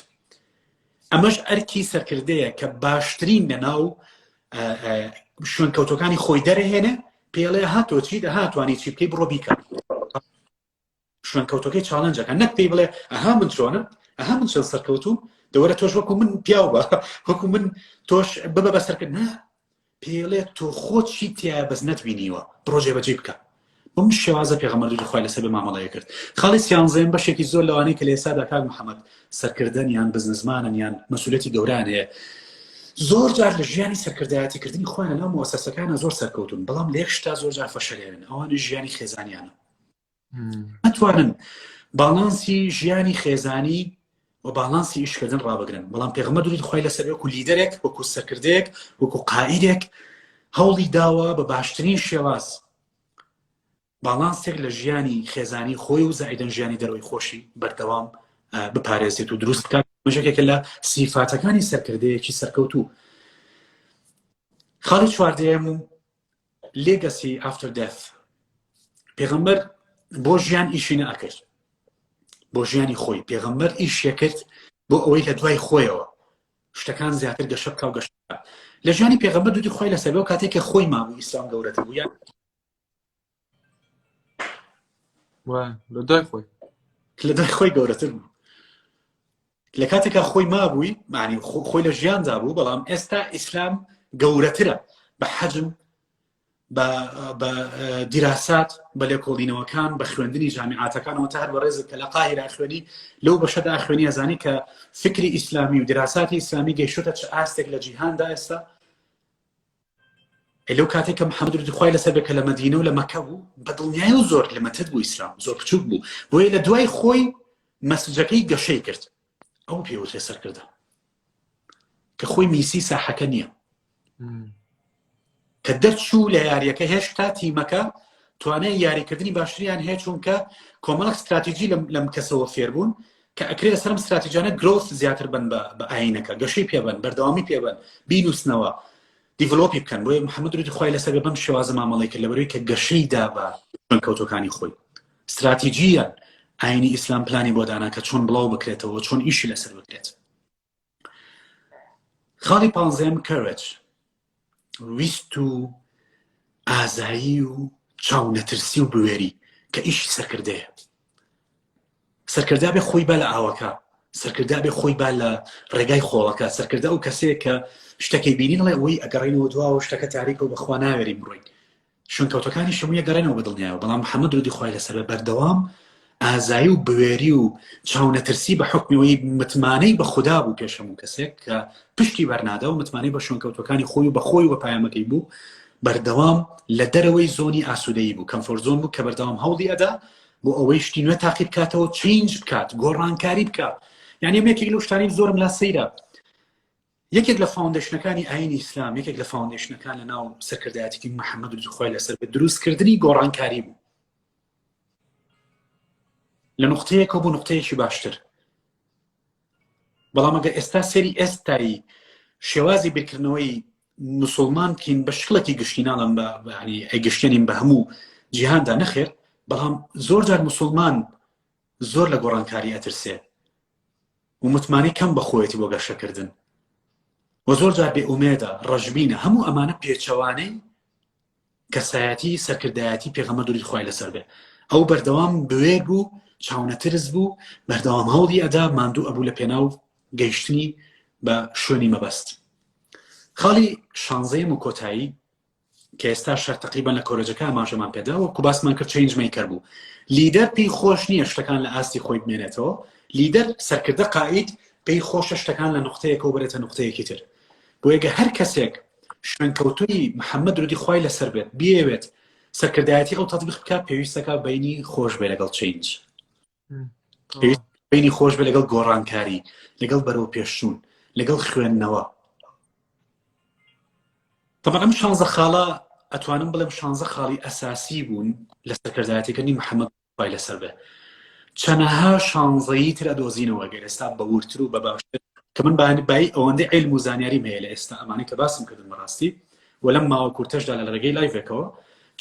ئەمەش ئەرکی سەرکردەیە کە باشترین لەناو شوێنکەوتەکانی خۆی دەرەهێنێ پێڵێ هاتۆ چی دەهاتوانی چی بکەی بڕۆ بیکە شوێنکەوتەکەی چاڵەنجەکە نەک پێی بڵێ ئەها من چۆنم ئەها من چەند سەرکەوتوم دەوەرە تۆش وەکو من پیاو بە وەکو من تۆش ببە بە سەرکردن پێڵێ تۆ خۆت چی تایە بەس نەتبینیوە بڕۆ جێبەجێ بکە بەم شێوازە پێغەمبەر دوودی خوای لەسەر بێ مامەڵەیە کرد. خاڵی سیانزەیەم بەشێکی زۆر لەوانەیە کە لە ئێستادا کاک محەممەد سەرکردن یان بزنسمانن یان مەسوولەتی گەوران هەیە زۆر جار لە ژیانی سەرکردایەتیکردنی خۆیان لەناو مؤسسەکانە زۆر سەرکەوتون بەڵام لە یەک شتا زۆر جار فەشەلێنن ئەوانە ژیانی خێزانیانە نەتوانن باڵانسی ژیانی خێزانی و باڵانسی ئیشکردن ڕابگرن بەڵام پێغەمبەر دوودی خوای لەسەر وەکو لیدەرێک وەکو سەرکردەیەک وەکو قائیدێک هەوڵی داوە بە باشترین شێواز باڵانسێک لە ژیانی خێزانی خۆی و زائیدەن ژیانی دەرەوەی خۆشی بەردەوام بپارێزێت و دروست بکات مەژێکێکە لە سیفاتەکانی سەرکردەیەکی سەرکەوتوو. خاڵی چواردەیەم و legacy after death. پێغەمبەر بۆ ژیان ئیشی نەئەکرد، بۆ ژیانی خۆی. پێغەمبەر ئیشیە کرد بۆ ئەوەی لە دوای خۆیەوە شتەکان زیاتر گەشە بکە و گەشتە. لە ژیانی پێغەمبەر دوودی خۆی لەسەر و کاتێک کە خۆی مابوو ئیسلام گەورەتر بوو یان لە دوای خۆی لە دوای خۆی گەورەتر بوو. لە کاتێکە خۆی مابووی معنی خۆی لە ژیاندا بوو، بەڵام ئێستا ئیسلام گەورەترە بە حەجم، بە دیراسات، بە لێکۆڵینەوەکان، بە خوێندنی جامیعاتەکانەوە تا هەر بە ڕێزت کە لە قاهیرا خوێنی لەو بەشەدا خوێنی ئەزانی کە فکری ئیسلامی و دیراساتی ئیسلامی گەیشتۆتە چ ئاستێک لە جیهاندا ئێستا. لەو کاتێک کە محەممەد درودی خوای لەسەر بێ کە لە مەدینە و لە مەکە بوو بە دڵنیایی و زۆر لە مەتت بوو ئیسلام زۆر بچووک بوو، بۆیە لە دوای خۆی مەسجەکەی گەشەی کرد. ئەو پێوترێ سەرکردە کە خۆی میسی ساحەکە نییە، کە دەرچوو لە یاریەکە هێشتا تیمەکە توانای یاریکردنی باشتریان هەیە، چونکە کۆمەڵک استراتیژی لەم کەسەوە فێربوون کە ئەکرێت سەرم استراتیژیانە گرۆث زیاتر بن بە ئاینەکە، گەشەی پێبن، بەردەوامی پێبن، بینووسنەوە، دیڤلۆپی بکەن. بۆیە محەممەد درودی خوای لەسەر بێ بەم شێوازە مامەڵەی کرد لەبەرەوەی کە گەشەی دا بە کەوتەکانی خۆی. استراتیژیان ئاینی ئیسلام پلانی بۆ دانا کە چۆن بڵاو بکرێتەوە، چۆن ئیشی لەسەر بکرێت. خاڵی پانزەم کەرێج، ویست و ئازایی و چاونەترسی و بوێری کە ئیشی سەرکردەیە. سەرکردا بێ خۆی با لە ئاوەکە، سەرکردا بێ خۆی با لە ڕێگای خۆڵەکە، سەرکردا و کەسێک کە شتەکەی بینین لێ ئەوەی ئەگەڕێنەوە دواوە شتەکە تاریکە و بەخوا ناوێری بڕۆین. شوێنکەوتەکانی شەموویە گەڕێنەوە بە دڵنیایەوە، بەڵام محەممەد درودی خوای لەسەر بێ بەردەوام ئازایی و بوێری و چاونەترسی بە حکمیەوەی متمانەی بە خوددا بوو پێشەموو کەسێک کە پشتی بەرنادا و متمانەی بە شوێنکەوتەکانی خۆی و بە خۆی و بە پایامەکەی بوو، بەردەوام لە دەرەوەی زۆنی ئاسوودەیی بوو، کەمفۆرت زۆن بوو کە بەردەوام هەوڵی ئەدا بۆ ئەوەی شتی نوێ تاقی بکاتەوە، چینج بکات، گۆڕانکاری بکات. یعنی یەکێک لەو شتانی زۆرم لا سەیرە، یەکێک لە فاوندیشنەکانی ئاینی ئیسلام، یەکێک لە فاوندیشنەکان لە ناو سەرکردایەتی محەممەد درودی خوای لەسەر بێ دروستکردنی گۆڕانکاری بوو لە نقطەیەکەوە بۆ نقطەیەکی باشتر. بەڵام ئەگەر ئێستا سەری ئێستایی شێوازی بیرکردنەوەی مسلمان بکەین بە شکڵێکی گشتی ناڵم بە ئەیگەشتێنین بە هەموو جیهاندا نەخێر، بەڵام زۆر جار مسلمان زۆر لە گۆڕانکاری ئەترسێ و متمانی کەم بە خۆیەتی بۆ گەشەکردن و زۆر جار بێ ئومێدە، ڕەشبینە. هەموو ئەمانە پێچەوانەی کەسایەتی سەرکردایەتی پێغەمبەر درودی خوای لەسەر بێ. ئەو بەردەوام بوێر بوو، چاونەترس بوو، بەردەوام هەوڵی ئەدا ماندوو ئەبوو لە پێناو گەیشتنی بە شوێنی مەبەست. خاڵی شانزەیەم و کۆتایی کە ئێستا شەر تەقریبەن لە کۆرەجەکە ئاماژەمان پێداوە کە باسمان کرد چێنج میکەر بوو. لیدەر پێی خۆش نییە شتەکان لە ئاستی خۆی بمێنێتەوە، لیدەر سەرکردە قائید پێی خۆشە شتەکان لە نقطەیەکەوە بڕێتە نقطەیەکی تر. بۆ ئەگە هەر کەسێک شوێنکەوتووی محەممەد درودی خوای لەسەر بێت بیەوێت سەرکردایەتی ئەو تەطبیق بکات، پێویستەکە بینی خۆش بێ لەگەڵ چێنج، بینی خۆش بێ لەگەڵ گۆڕانکاری، لەگەڵ بەرەو پێشچوون، لەگەڵ خوێندنەوە. طبعا ئەم شانزە خاڵە ئەتوانم بڵێم شانزە خاڵی ئەساسی بوون لە سەرکردایەتیکردنی محەممەد خوای لەسەر بێ. چەنەها شانزەیی تر ئەدۆزینەوە گەر ئێستا بەورتر و بە باشتر کە من بای ئەوەندەی عیلم و زانیاریم هەیە لە ئێستا ئەمانەی کە باسم کردن بەڕاستی و لەم ماوە کورتەشدا لە ڕێگەی لایڤێکەوە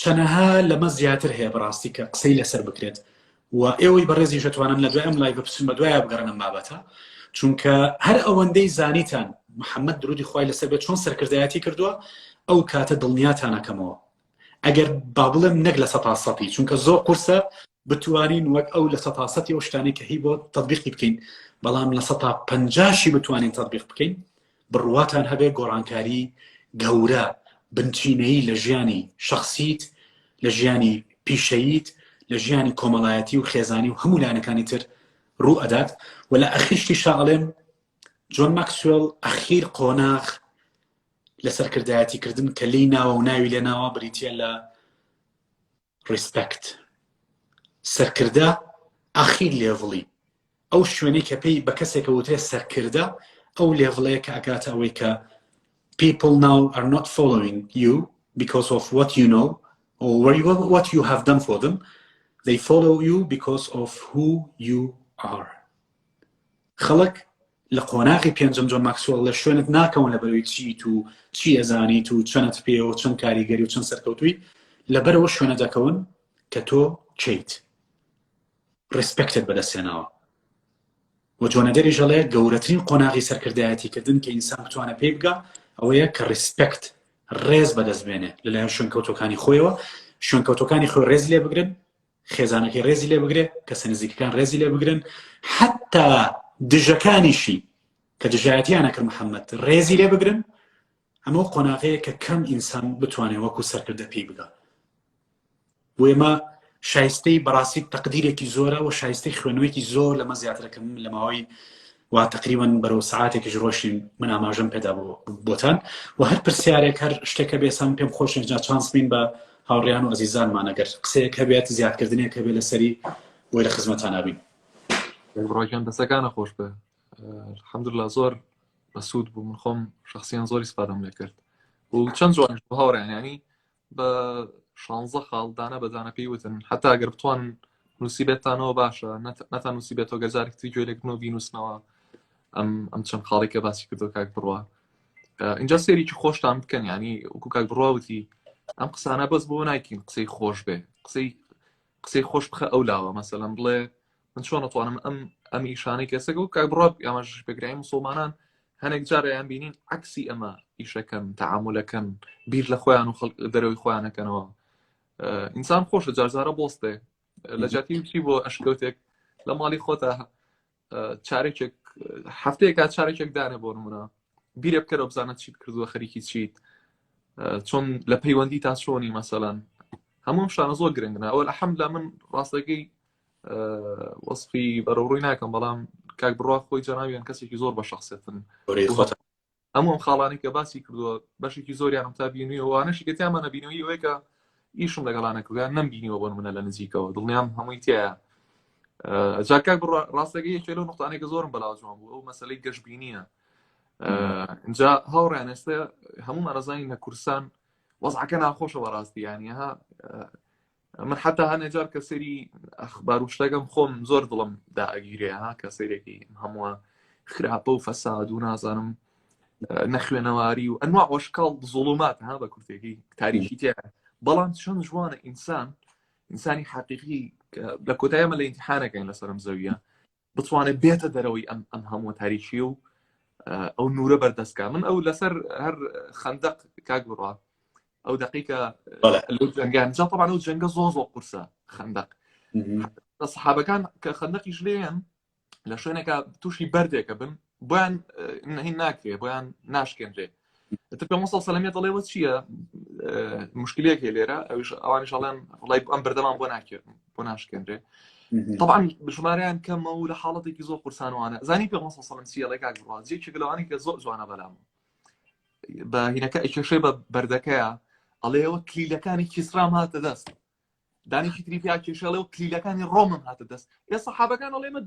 چەنەها لەمە زیاتر هەیە بەڕاستی کە قسەی لەسەر بکرێت و ئێوەی بەڕێزی شەتوانن لە دوای ئەم لایڤە بچن بە دوایە بگەڕنم بابەتە، چونکە هەر ئەوەندەی زانیتان محەممەد درودی خوای لەسەر بێت چۆن سەرکردایەتی کردووە ئەو کاتە دڵنیاتانەکەمەوە. ئەگەر با بڵێم نەک لە 100%، چونکە زۆر قورسە بتوانین وەک ئەو لە 100% ئەو شتانی کە هی بۆ تەطبیقی بکەین، بەڵام لە 150 بتوانین تەطبیق بکەین، بڕواتان هەبێ گۆڕانکاری گەورە بنچینەیی لە ژیانی شخصیت، لە ژیانی پیشەییت، لە ژیانی کۆمەڵایەتی و خێزانی و هەموو لایەنەکانی تر ڕوو ئەدات. و لە ئەخیشتی شاڵێم جۆن ماکسوێل ئەخیر قۆناغ لە سەرکردایەتیکردن کە لی ناوە و ناوی لێ ناوە بریتە لە ریسپەکت. سەرکردە ئەخیر لێڤڵی ئەو شوێنەی کە پێی بە کەسێکە وترێ سەرکردە ئەو لێڤڵەیە کە ئەگاتە ئەوەی کە people now are not following you because of what you know or what you have done for them. They follow you because of who you are. خەڵک لە قۆناغی پێنجەم جۆن ماکسوەل لە شوێنت ناکەون لەبەرەوەی چیت و چی ئەزانیت و چەنت پێ و چەند کاریگەری و چەند سەرکەوتووی لەبەرەوە شوێنە دەکەون کە تۆ چیت ڕسپێکتت بەدەستێناوە و جۆنەدەری ژەڵەیە گەورەترین قۆناغی سەرکردایەتیکردن کە ئینسان بتوانە پێی بگا ئەوەیە کە ڕسپێکت ڕێز بەدەستبێنێ لەلایەن شوێنکەوتەکانی خۆیەوە شوێنکەوتەکانی خۆی ڕێز لێ بگرن خێزانەکەی ڕێزی لێ بگرێ کەسە نزیکەکان ڕێزی لێ بگرن حتا دژەکانیشی کە دژایەتیان نەکرد محەممەد ڕێزی لێ بگرن ئەمە قۆناغەیە کە کەم ئینسان بتوانێت وەکو سەرکردە پێی بگا بۆ ئێمە شایستەی بەڕاستی تەقدیرێکی زۆرە و شایستەی خوێنەوەیکی زۆر لەمە زیاترەکەم لە ماوەی وا تقریبا بەرەو ساعاتێکیش ڕۆشتین من ئاماژەم پێدا بۆتان و هەر پرسیارێک هەر شتێکە بێسان پێم خۆشن جا چانس بین بە هاوڕێیان و ئەزیزانمان ئەگەر قسەیەک هەبێت زیادکردنێک هەبێت لەسەری بۆی لە خزمەتان نابین ڕۆژیان دەسەکانە خۆش بێ الحەمدولله زۆر بەسوود بوو من خۆم شخصیان زۆری سپادەم لێ کرد و چەند جوانش بۆ هاوڕێیان ینی بە 16 خاڵدانە بەدانە پێی وتن حتا ئەگەر بتوان نووسی بێتانەوە باشە نەتان نووسی بێتەوە گەرجارێکتری گوێ لێکردنەوە بینووسنەوە ئەم چەند خاڵێکە باسی کردو کاک بڕوا اینجا سێریکی خۆشتان بکەن ینی وەکو کاک بڕوا وتی ئەم قسانە بەس بۆ نایکین قسەی خۆش بێ قسەی خۆش بخە ئەولاوە مەسەلەن بڵێ من چۆن نەتوانم ئەم ئیشانەی کەسەکە و کاک بڕوا ئەمەش پێگرایی موسڵمانان هەنێک جارەیان بینین عکسی ئەمە ئیشەکەن تەعامولەکەن بیر لە خۆیان و دەرەوەی خۆیانەکەنەوە ئینسان خۆشە جارجارە بۆستێ لە جاتی چی بۆ ئەشکەوتێک لە ماڵی خۆتە چارێکێک هەفتەیەکات چارێکێک دانێ بۆ نمونە بیرێ بکەرە بزانێت چیت کردووە خەریکی چیت چۆن لە پەیوەندی تا چۆنی مەسەلەن هەموو شانە زۆر گرنگە ئەوە الحەمدولله من ڕاستەکەی وەسفی بەرەوڕووی ناکەم بەڵام کاک بڕوا خۆی جەناویان کەسێکی زۆر بە شەخسیەتن هەموو ئەم خاڵانی کە باسی کردووە بەشێکی زۆریان تا بینیوە وانەشی کە تیامانە بینەوەی ئەوەیە کە ئیشم لەگەڵانە کردیان نەمبینیوە بۆ منە لە نزیکەوە دڵنیام هەمووی تایە جا کاک بڕوا ڕاستەکەی یەکێ لەو نقطانێکە زۆرم بەلاو جوان بوو ئەو مەسەلەی گەشتبینیە اینجا هاوڕێیان ئێستا هەموو مەرەزانی لە کوردستان وەزعەکە ناخۆشە بەڕاستی یانیها من حتا هەنێ جار کە سەری ئەخبار و شتەکەم خۆم زۆر دڵم داگیرێ ها کە سەیرێکی هەمووە خراپە و فەساد و نازانم نەخوێنەواری و ئەنواع وەشکاڵ زوڵومات ها بە کورتێکی تاریخی تایە بەڵام چەند جوانە ئینسانی حەقیقی لە کۆتاییمە لە ئیمتیحانەکەین لەسەرم زەویە بتوانێت بێتە دەرەوەی ئەم هەموو تاریخی و ئەو نورە بەردەستکە من ئەو لەسەر هەر خەندەق کاک بڕوا ئەو دقیقە لەو جەنگان جا طبعا ئەو جەنگە زۆر قورسە خەندەق سەحابەکان کە خەندەقیش لێیان لە شوێنێکە تووشی بەردێکە بن بۆیان هین ناکرێ بۆیان ناشکێنرێ پێ سەلەمیە دەڵێوە چییە مشکلەیەک لێرە ئەوانش ئەڵێن وڵای ئەم بەردەمان بۆ ناشکێنرێ طبعا بژمارەیان کەمە و لە حاڵەتێکی زۆر قورسانوانە زانی پێ سەلەم چیە کاک بڕوا جێکێک لەوانی کە زۆر جوانە بەلام بە هینەکە ئەکێشەی بە بەردەکەیە ئەڵێەوە کلیلەکانی کیسرام هاتە دەست دانێکی تریپیا کێشەڵێ و کلیلەکانی ڕۆمم هاتە دەست ئێ سەحابەکان ئەڵێمە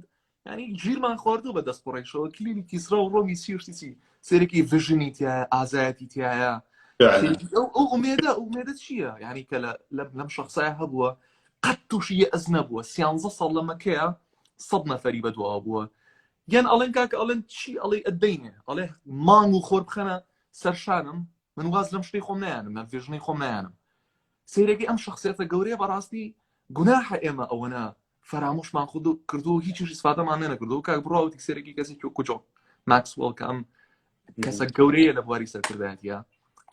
ینی گیرمان خواردوو بە دەست قڕێشەوە کلیلی کیسرا و ڕۆمی سیشتی سێرەی ڤژنی تایە ئازایەتی تایە ئەو ئومێدە چییە ینی کە لەم شخصایە هەبووە قەت تووشی ئەز نەبووە 13 ساڵ لە مەکەیە 100 نەفەری بەدواوە بووە یان ئەڵێن کاکە ئەڵێن چی ئەڵێ ئەدەینێ ئەڵێ مانگ و خۆر بخەنە سەرشانم من واز لەم شتەی خۆم نایانم لە ڤژنەی خۆم نایانم سەیرەکەی ئەم شخصیەتە گەورەیە بەڕاستی گوناحە ئێمە ئەوەنە فەرامۆشمان کردو هیچیش ئیسفادەمان نەکردو کاک بڕاوتی سەرێکی کەسێکی کوجۆ ماکسوەڵ کە ئەم کەسە گەورەیە لە بواری سەرکردایەتیە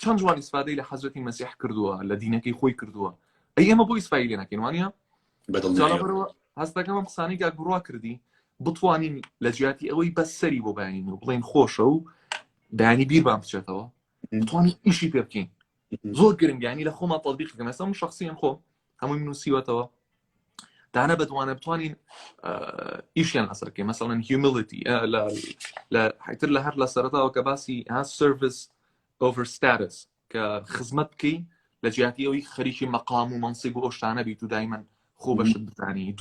چەند جوان ئیسفادەی لە حەزرەتی مەسیح کردووە لە دینەکەی خۆی کردووە ئەی ئێمە بۆ ئیسفای لێ ناکەین وانە جاڵەبەرەوە هەستەکەم ئەم قسانەی کاک بڕوا کردی بتوانین لە جیاتی ئەوەی بەس سەری بۆ بەیانین و بڵێن خۆشە و بەیانی بیرمان بچێتەوە بتوانین ئیشی پێ بکەین زۆر گرنگیانی لە خۆمان تەطبیق بکەم ئێستا من شەخسیەم خۆم هەمووی نووسیوەتەوە دانە بتوانە بتوانین ئیشیان لەسەرکەین مەسەڵەن هیومیلیتی حیتر لە هەر لە سەرەتاوە کە باسی سەرڤیس ئۆڤەر ستاتس کە خزمەت بکەی لە جیاتی ئەوەی خەریکی مەقام و مەنسیب و ئەو شتانە بیت و دایمەن خۆ بەشت بزانی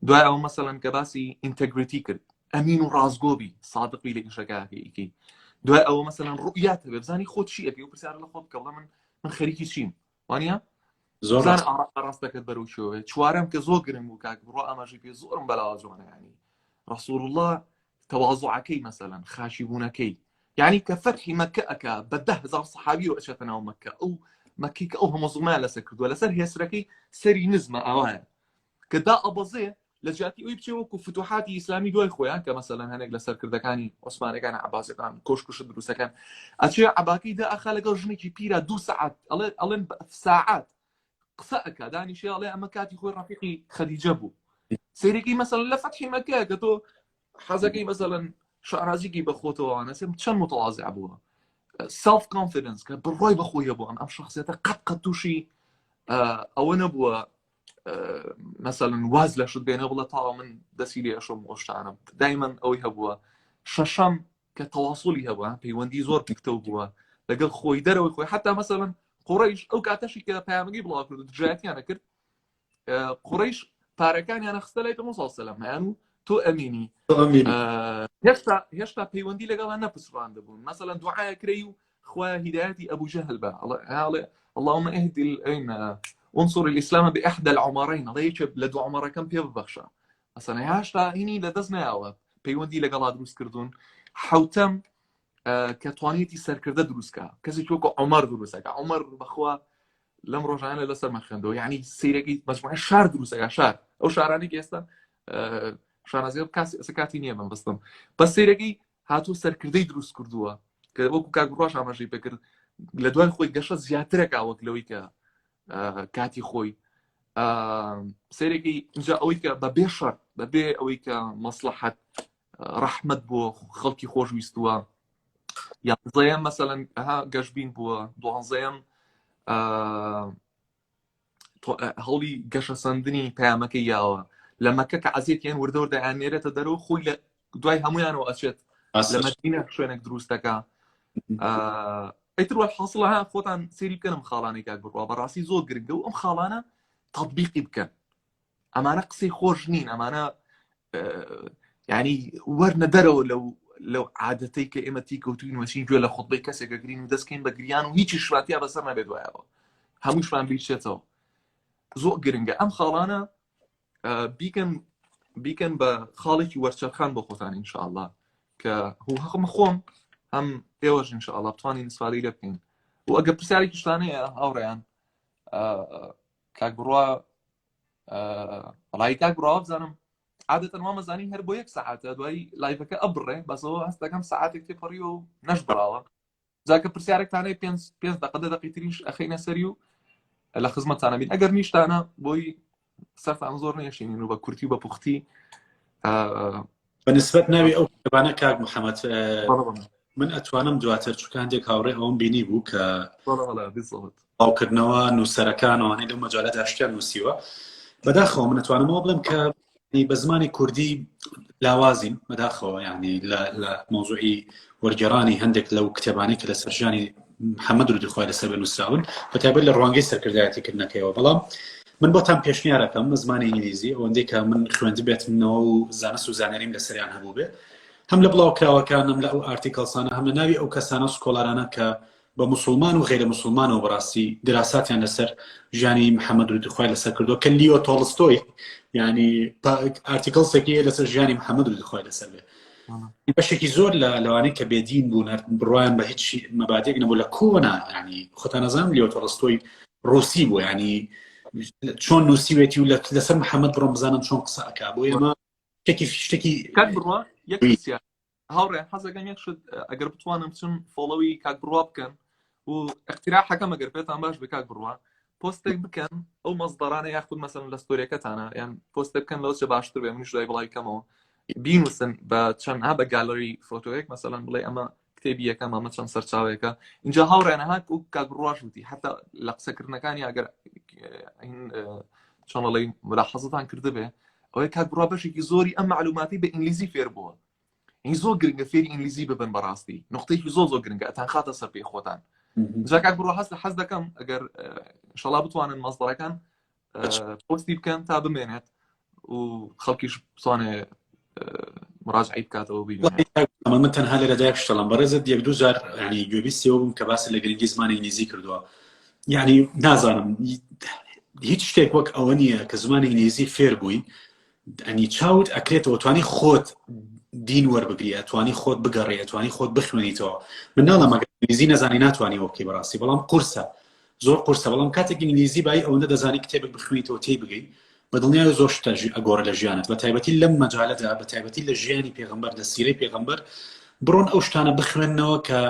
دوای ئەو مەسەڵەن کە باسی ئینتەگریتی کرد ئەمین و ڕازگۆبی سادقی لە ئیشەکەیەکی دوای ئەوە مەسەڵەن ڕوئیات هەبێ بزانی خۆت چی ئەکەی و پرسیارە لە خۆت بکە بڵێ من من خەریکی چیم وانە زۆر زان ڕاست. ئاڕاستەکەت بەرەو شوێ چوارەم کە زۆر گرنگ بوو کاک بڕۆ ئەمەژی پێ زۆرم بەلاوە جوانە ینی ڕەسوول الله تەواضوعەکەی مەسەلەن خاشی بوونەکەی یعنی کە فەرحی مەکە ئەکا بە 10,000 سەحابی و ئەچێتە ناو مەکە ئەو مەکەی کە ئەو هەموو زڵمان لەسەر کردووە لەسەر هێسرەکەی سەری نزمە ئەوایە کە دا ئەبەزێ لە جیاتی ئەوی بچێ وەکو فتوحاتی ئیسلامی دوای خۆیان کە مەسەلەن هەنێک لە سەرکردەکانی عوسمانەکان عەباسیەکان کۆشکوشت دروستەکان ئەچێ عەباکەی دا ئەخا لەگەڵ ژنێکی پیرە 2 سەعات ئەڵێن ساعات قسە ئەکا دانیشێ ئەڵێ ئەمە کاتی خۆی ڕەفیقی خەدیجە بوو سەیرێکی مەسەلەن لە فەتحی مەکە کە تۆ حەزەکەی مەسەلەن شعرازیکی بەخۆتەوەوانە چەند متواضع بووە سەلف کۆنفیدنس کە بڕوای بەخۆیە بوو ئەم شخصیەتە قەت تووشی ئەوە نەبووە مەسەلەن واز لە شت بێنە بڵێ تاوە من دەسی لێ ئەشۆم خۆشتانم دایمەن ئەوەی هەبووە شەشەم کە تەواصلی هەبووە پەیوەندی زۆر پیکتە بووە لەگەڵ خۆی دەرەوەی خۆی حتا مەسەلەن قوڕەیش ئەو کاتەشی کە پەیامەکەی بڵاو کرد دژایەتیانە کرد قوڕەیش پارەکانیانە خستە لای پێغەمبەر صلی الله علیه و سلم هەیان و تۆ ئەمینی هێشتا پەیوەندی لەگەڵان نەپسڕاندە بوون مەسەلەن دوعای کردی و خوا هیدایەتی ئەبوو جەهل بە اللهم اهدي انصر الاسلام باحدى العمرين هذا لدو عمر كم ببخشا مثلا هاشتا هني لدزنا او پەیوەندی لەگەڵا دروست کردوون حوتەم کە توانێتی سەرکردە دروستکە کەسێک وەکو عومەر دروستەکە عومەر بەخوا لەم ڕۆژانە لەسەر مەخێندەوە یعنی سەیرێکی مەجموعە شار دروستەکە شار ئەو شارانی کە ئێستا شانازیێ کاتی نییە من بستم بە سەیرەکەی هاتوو سەرکردەی دروست کردووە کە وەکو کاک ڕۆژ ئاماژەی پێکرد لە دوای خۆی گەشە زیاترێکا وەک لەوەی کە کاتی خۆی سەیرێکی اینجا ئەوەی کە بەبێ شەڕ بەبێ ئەوەی کە مەسلحەت ڕەحمەت بووە خەڵکی خۆشویستووە یانزەیەم مەسەلەن گەشتبین بووە دوانزەیەم هەڵی گەشە سەندنی پەیامەکەی یاوە لە مەکە کە عەزیەتیان وردەوردە ئانێرێتە دەرەوە خۆی لە دوای هەمویانەوە ئەچێت لە مەدینە شوێنێک دروستەکە ئەیتر حاصڵە ها خۆتان سێری بکەنم خاڵانێک کاک بڕوا بەڕاستی زۆر گرنگە و ئەم خاڵانە تەطبیقی بکەن ئەمانە قسەی خۆش نین ئەمانە یعنی وەرنە دەرەوە لەو عادەتەی کە ئێمە تیکەوتوین وەچین گوێ لە خۆتبەی کەسێکە گرین و دەستکەین بە گریان و هیچی شواتیا بەسەر نەبێت دوایەوە هەمووشمان بیچێتەوە زۆر گرنگە ئەم خاڵانە بیکەن بە خاڵێکی وەرچەرخان بۆ خۆتان ئینشاءالله کە هەقم خۆم هەم ئێوەش ئینشاءالله بتوانین استفادەی لێ بکەین و ئەگەر پرسیارێکی شتانەیە هاوڕێیان کاک بڕوا وەڵای کاک بڕوا بزانم عادەتەن وا مەزانین هەر بۆ 1 سەعاتە دوای لایڤەکە ئەبڕێ بەسەوە هەست دەکەم سەعاتێک تێپەڕی و نەشبراوە جاکە پرسیارێکتانەی 5 دقیقە تریش ئەخەینە سەری و لە خزمەتتانە بین ئەگەر نیشتانە بۆی سەرتان زۆر نێشینین و بە کورتی و بە پوختی بەنسبەت ناوی ئەو کتێبانە کاک محەممەد من ئەتوانم دواتر چونکە هەندێک هاوڕێ ئەوم بینی بوو کە باوکردنەوە نووسەرەکانەوەی لەو مەجالەدا شتیان نووسیوە بەداخەوە من ئەتوانمەوە بڵێم کە بە زمانی کوردی لاوازین بەداخەوە یعنی لە مۆزوعی وەرگێڕانی هەندێک لەو کتێبانەی کە لە سەرژانی محەممەد ڕوودخوای لەسەر بە نووسراون بەتایبەت لە ڕوانگەی سەرکردایەتیکردنەکەیەوە بەڵام من بۆتان پێشنیارەکەم بە زمانی ئینگلیزی ئەوەندەی کە من خوێندی بێتمەوە و زانست و زانەریم لەسەریان هەبوو بێت هەم لە بڵاوکراوەکانم لە ئەو ئارتیکڵسانە هەم لە ناوی ئەو کەسانە سکۆلارانە کە بە مسلمان و غیرە مسلمانەوە بەڕاستی دراساتیان لەسەر ژیانی محەممەد ڕوودخوای لەسەر کردووە کە لیۆ تۆڵستۆی ینی ئارتیکڵسێکی لەسەر ژیانی محەممەد ڕوودخوای لەسەر بێ بەشێکی زۆر لەوانەیە کە بێدین بوون بڕوایان بە هیچ مەبادێک نەبوو لە کۆنا ینی خۆتان نەزانم لیۆ تۆڵستۆی ڕوسی بوو ینی چۆن نووسیوێتی و لەسەر محەممەد بڕۆم بزانم چۆن قسە ئەکا بۆ ئێمە شتێکی کاک بڕوا هاوڕێ حەزەکەم یەک شت ئەگەر بتوانم چون فۆڵەوی کاک بڕوا بکەن و اقتراحەکەم ئەگەر پێتان باش بە کاک بڕوا پۆستێک بکەن ئەو مەزدەرانە یاخود مەسەلەن لە ستۆریەکەتانە یان پۆستێک بکەن لەوە چه باشتر بێ منیش دوای بڵای بکەمەوە بینوسن بە چەندها بە گالەری فۆتۆیەک مەسەلەن بڵێ ئەمە کتێبی یەکەم ئەمە چەند سەرچاوێکە اینجا هاوڕێنە هات و کاک بڕواش وتی حتا لە قسەکردنەکانی ئەگەر چۆن بڵێ ملاحەزەتان کردبێ ئەوەی کاک بڕوا بەشێکی زۆری ئەم معلوماتی بە ئینگلیزی فێر بووە این زۆر گرنگە فێری ئینگلیزی ببن بەڕاستی نقطەیەکی زۆر گرنگە ئەتان خاتە سەر پێی خۆتان جا کاک بڕوا حەز دەکەم ئەگەر ئینشەڵا بتوانن مەزدەرەکان پۆستی بکەن تا بمێنێت و خەڵکیش بتوانێ مراجعی بکاتەوە ببینێت من تەنها لە لەدایک شتەڵم بەڕێزت 1-2 جار ینی گوێبیستیەوە بووم کە باسی لە گرنگی زمانی ئینگلیزی کردووە یعنی نازانم هیچ شتێک وەک ئەوە نییە کە زمانی ئینگلیزی فێر بووی ئەنی چاوت ئەکرێتەوە توانی خۆت دین وەربگری ئەتوانی خۆت بگەڕێ ئەتوانی خۆت بخوێنیتەوە من ناڵم ئەگەر ئینگلیزی نەزانی ناتوانی ئەوە بکەی بەڕاستی بەڵام قورسە زۆر قورسە بەڵام کاتێک ئینگلیزی بای ئەوەندە دەزانی کتێبێک بخوێنیتەوە تێی بگەی بەدڵنیایە زۆر شتە ئەگۆڕە لە ژیانت بە تایبەتی لەم مەجالەدا بە تایبەتی لە ژیانی پێغەمبەر لە سیرەی پێغەمبەر بڕۆن ئەو شتانە بخوێننەوە کە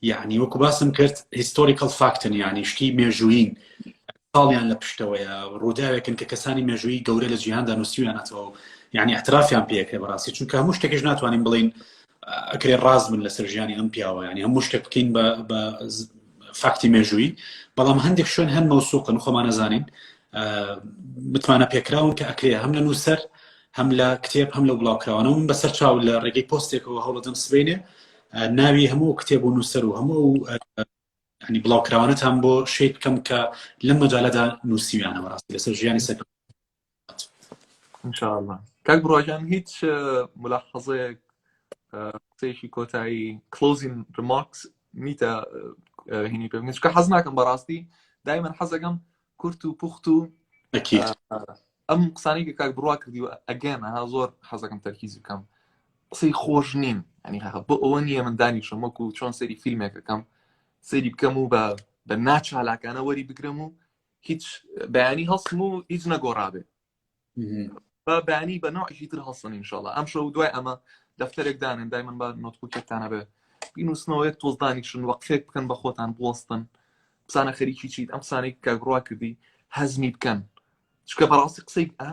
یعنی وەکو باسم کرد هیستۆریکەڵ فاکتن یعنی شتی مێژووین ساڵیان لە پشتەوەیە ڕووداوێکن کە کەسانی مێژووی گەورە لە جیهاندا نووسیویانەتەوە یعنی اعترافیان پێکرێ بەڕاستی چونکە هەموو شتێکیش ناتوانین بڵین ئەکرێ ڕاز من لەسەر ژیانی ئەم پیاوە یعنی هەموو شتێک بکەین بە فاکتی مێژووی بەڵام هەندێک شوێن هەن مەوسوقن خۆمان نەزانین متمانە پێکراون کە ئەکرێ هەم لە نووسەر هەم لە کتێب هەم لە بڵاوکراوانە من بەسەر چاو لە ڕێگەی پۆستێکەوە هەوڵەدەم سبەینێ ناوی هەموو کتێب و نووسەر و هەموو ینی بڵاوکراوانەتان بۆ شەید بکەم کە لەم مەجالەدا نووسیویانە بەڕاستی لەسەر ژیانی سەر ان شاء الله کاک بڕواژان هیچ ملاحظەیەک قسەیەکی کۆتایی closing remarks نیتە هینی پێ بکەین چونکە حەز ناکەم بەڕاستی دایما حەزەکەم کورت و پوخت و ئەم قسانەی کە کاک بڕوا کردیوە ئەگەن ها زۆر حەزەکەم تەرکیز بکەم قسەی خۆش نین ینی بۆ ئەوە نییە من دانیشم وەکو چۆن سەری فیلمێکەکەم سەری بکەم و بە ناچالاکانە وەری بگرم و هیچ بەیانی هەڵسم و هیچ نەگۆڕابێ بە بەیانی بە نوعێکی تر هەڵسن ئینشاڵڵا ئەم شەو دوای ئەمە دەفتەرێک دانن دایمەن بە نۆتبوکێکتانە بێ بینووسنەوە یەک تۆز دانیشن وەقفێک بکەن بە خۆتان بوەستن بزانە خەریکی چیت ئەم قسانەی کە کاک بڕوا کردی هەزمی بکەن چونکە بەڕاستی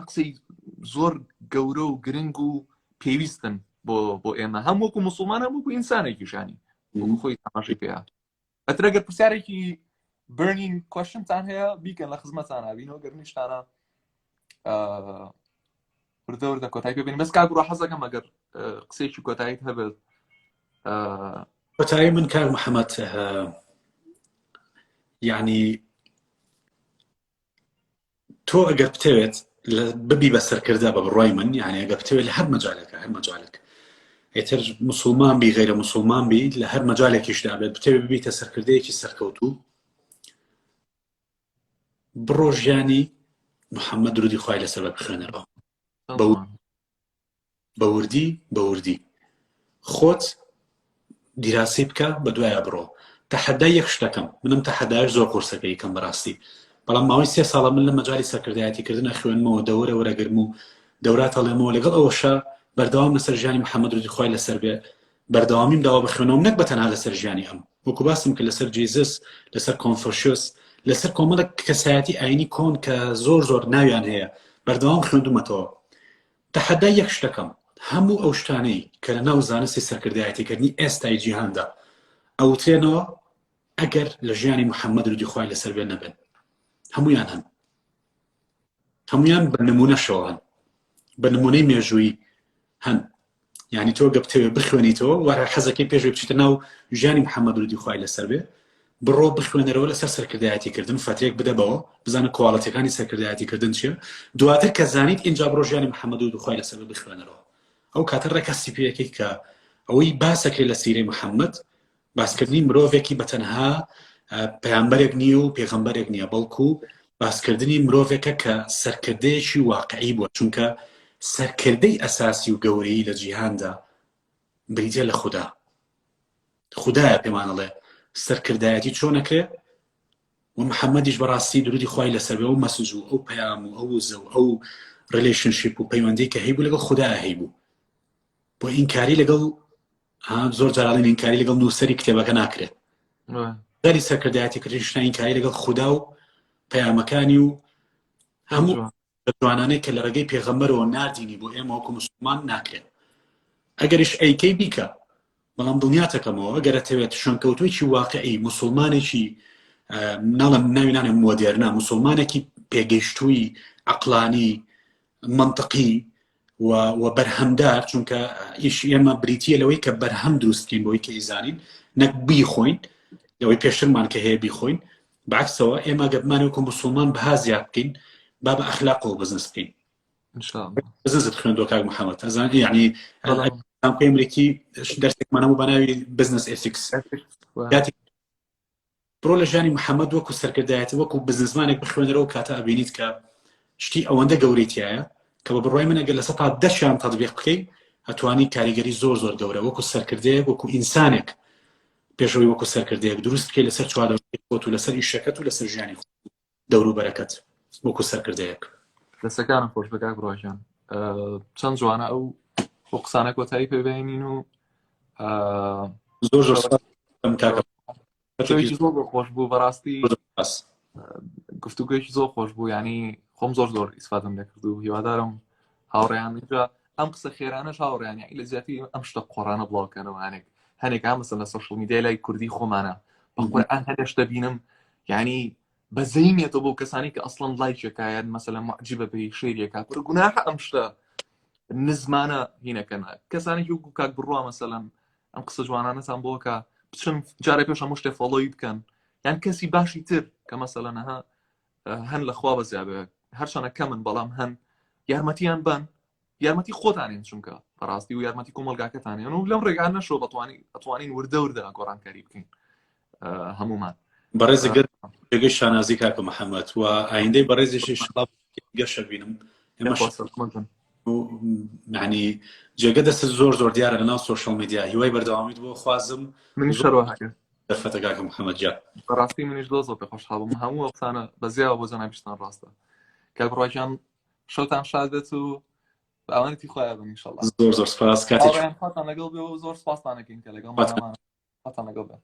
قسەی زۆر گەورە و گرنگ و پێویستن بۆ ئێمە هەم وەکو موسڵمان هەم وەکو ئینسانێکیشانی وەکو خۆی تەماشای پێ هات ئەتر ئەگەر پرسیارێکی burning questionتان هەیە بیکەن لە خزمەتتانە بینەوە گەر نیشتانە وردە کۆتایی پێبین بەس کاک بڕوا حەزەکەم ئەگەر قسەیەکی کۆتاییت هەبێت کۆتایی من کاک محەممەد یعنی تۆ ئەگەر بتەوێت ببی بە سەرکردە بە بڕوای من یعنی ئەگەر بتەوێت لە هەر مەجالێک ئێتر موسڵمان بی غیرە موسڵمان بی لە هەر مەجالێکیشدا بێت بتەوێت ببیتە سەرکردەیەکی سەرکەوتوو بڕۆ ژیانی محەممەد درودی خوای لەسەر بخوێنەرەوە بە وردی خۆت دیراسی بکە بە دوایە بڕۆ تەحەدای یەک شتەکەم منم تەحەدایش زۆر قورسەکەی کەم بەڕاستی بەڵام ماوەی 3 ساڵە من لە مەجای سەرکردایەتیکردن خوێنمەوە دەورە وەرەگرم و دەورات هەڵێمەوە لەگەڵ ئەوەشە بەردەوام لەسەر ژیانی محەممەد درودی خوای لەسەر بێ بەردەوامیم داوا بخوێنەوە نەک بەتەنها لەسەر ژیانی ئەم وەکو باسم کە لەسەر جیزس لەسەر کۆنفۆشیوس لەسەر کۆمەڵێک کەسایەتی ئاینی کۆن کە زۆر ناویان هەیە بەردەوام خوێندومەتەوە تەحەدای یەک شتەکەم هەموو ئەو شتانەی کە لە ناو زانستی سەرکردایەتیکردنی ئێستای جیهاندا ئەوترێنەوە ئەگەر لە ژیانی محەممەد درودی خوای لەسەر بێ نەبن هەمویان هەن هەمویان بە نمونەشەوە هەن بە نمونەی مێژووی هەن یعنی تۆ گە بتەوێت بخوێنیتەوە وارە حەزەکەی پێشوێ بچیتە ناو ژیانی محەممەد درودی خوای لەسەر بێ بڕۆ بخوێنەرەوە لەسەر سەرکردایەتیکردن فترێک بدەبەوە بزانە کواڵەتەکانی سەرکردایەتیکردن چییە دواتر کە زانیت اینجا بڕۆ ژیانی محەممەد درودی خوای لەسەر بێ بخوێنەرەوە ئەو کاتە ڕێکەسی پێیەکەی کە ئەوەی باسەکرێت لە سیرەی محەممەد باسکردنی مرۆڤێکی بەتەنها پەیامبەرێک نییە و پێغەمبەرێک نییە بەڵکو باسکردنی مرۆڤێکە کە سەرکردەیەکی واقعی بووە چونکە سەرکردەی ئەساسی و گەورەی لە جیهاندا بریتێ لە خودایە پێمانەڵێ سەرکردایەتی چۆنەکرێ و محەممەدیش بەڕاستی درودی خوای لەسەر بێ و مەسج و ئەو پەیام و ئەو وزە و ئەو ریلیشنشیپ و پەیوەندی کە هەیبوو لەگەڵ خودایە هەیبوو بۆ ئینکاری لەگەڵ زۆر جاراڵین ئینکاری لەگەڵ نووسەری کتێبەکە ناکرێت داری سەرکردایەتیکردنی شتە ئینکاری لەگەڵ خودا و پەیامەکانی و هەموو جوانانەی کە لە ڕێگەی پێغەمبەرەوە ناردینی بۆ ئێمە وەکو موسڵمان ناکرێت ئەگەریش ئەیکەی بیکە بەڵام دڵنیاتەکەمەوە ئەگەر ئەتەوێت شوێنکەوتوویکی واقعی موسڵمانێکی ناڵم ناوینانە مۆدێرنا موسڵمانێکی پێگەیشتووی عەقلانی منطقی و بەرهەمدار چونکە ئیش ئێمە بریتیە لەوەی کە بەرهەم دروستکەین بۆی کە ئیزانین نەک بیخۆین لەوەی پێشترمان کە هەیە بیخۆین بەعکسەوە ئێمە گەبمانێکم مسلمان بەها زیاد بکەین با بە ئەخلاقەوە بزنس بکەین بزنست خوێندووە کاک محەممەد ئەزان یعنی ئەمریکی دەرسێکمانەمە بە ناوی بزنس ئێتیکس بڕۆ لە ژیانی محەممەد وەکو سەرکردایەتی وەکو بزنسمانێک بخوێنەرەوە کاتە ئەبینیت کە شتی ئەوەندە گەورەیتیایە کە بە بڕای من ئەگەر لە 110 تەطبیق بکەیت هەتوانی کاریگەری زۆر زۆر گەورە وەکو سەرکردەیەک وەکو ئینسانێک پێشەوەی وەکو سەرکردەیەک دروست بکەیت لەسەر چوارەوەیت و لەسەر ئیشەکەت و لەسەر ژیانی دەوروبەرەکەت وەکو سەرکردەیەک. دەستەکانم خۆش بە کاک بڕۆژیان چەند جوانە ئەو بۆ قسانە کۆتایی پێبێنین و زۆر زۆر زۆر خۆش بوو بەڕاستی گفتوگوێکی زۆر خۆش بوو ینی خۆم زۆر زۆر ئیسفادەم لێکرد و هیوادارم هاوڕێیان ئەم قسە خێرانەش هاوڕێیان لە زیاتی ئەم شتە قۆڕانە بڵاوکەنەوە هەنێک مەسەن لە سۆشڵ میدیای لای کوردی خۆمانە بەقورئان هەندێک شتە بینم ینی بەزەیمێتەوە بۆ کەسانی کە ئەسڵەن لایکێکایەن مەسەلەن معجبە بە شێریەکە پڕ گوناحە ئەم شتە نزمانە هینەکەن کەسانێکی وەکو کاک بڕوا مەسەلەن ئەم قسە جوانانەتان بۆکە بچن جارێ پێش هەموو شتێ فۆڵۆی بکەن یان کەسی باشی تر کە مەسەلەن هەن لەخوا بەزیابێ هەرچەنە کەمن بەڵام هەن یارمەتیان بن یارمەتی خۆتانین چونکە بەڕاستی و یارمەتی کۆمەلگاکەتانیان و لەم ڕێگان نەشۆ ئەتوانین وردە گۆڕانکاری بکەین هەمومان بەڕێزەگەر پێگەی شانازی کاکە محەممەد و ئایندەی بەڕێزیشی شڵاب گەشە بینم معنی جێگە دەست زۆر دیارە لەناو سۆشڵ میدیا هیوای بەردەوامیت بۆ خوازم منی شەڕۆهەکە دەرفەتە کاکە محەممەد جان بەڕاستی منیش زۆر پێ خۆشحاڵ بووم هەموو قسانە بەزیاوە بۆ جەنابیشتان ڕاستە کاک بڕۆژیان شەوتان شاد بێت و بەوانەتی خۆیان بن ئینشەڵڵا زۆر سپاس کاتێک خۆتان لەگەڵ بێ و زۆر سپاستانەکەین کە لەگەڵ مامانە خۆتان لەگەڵ بێ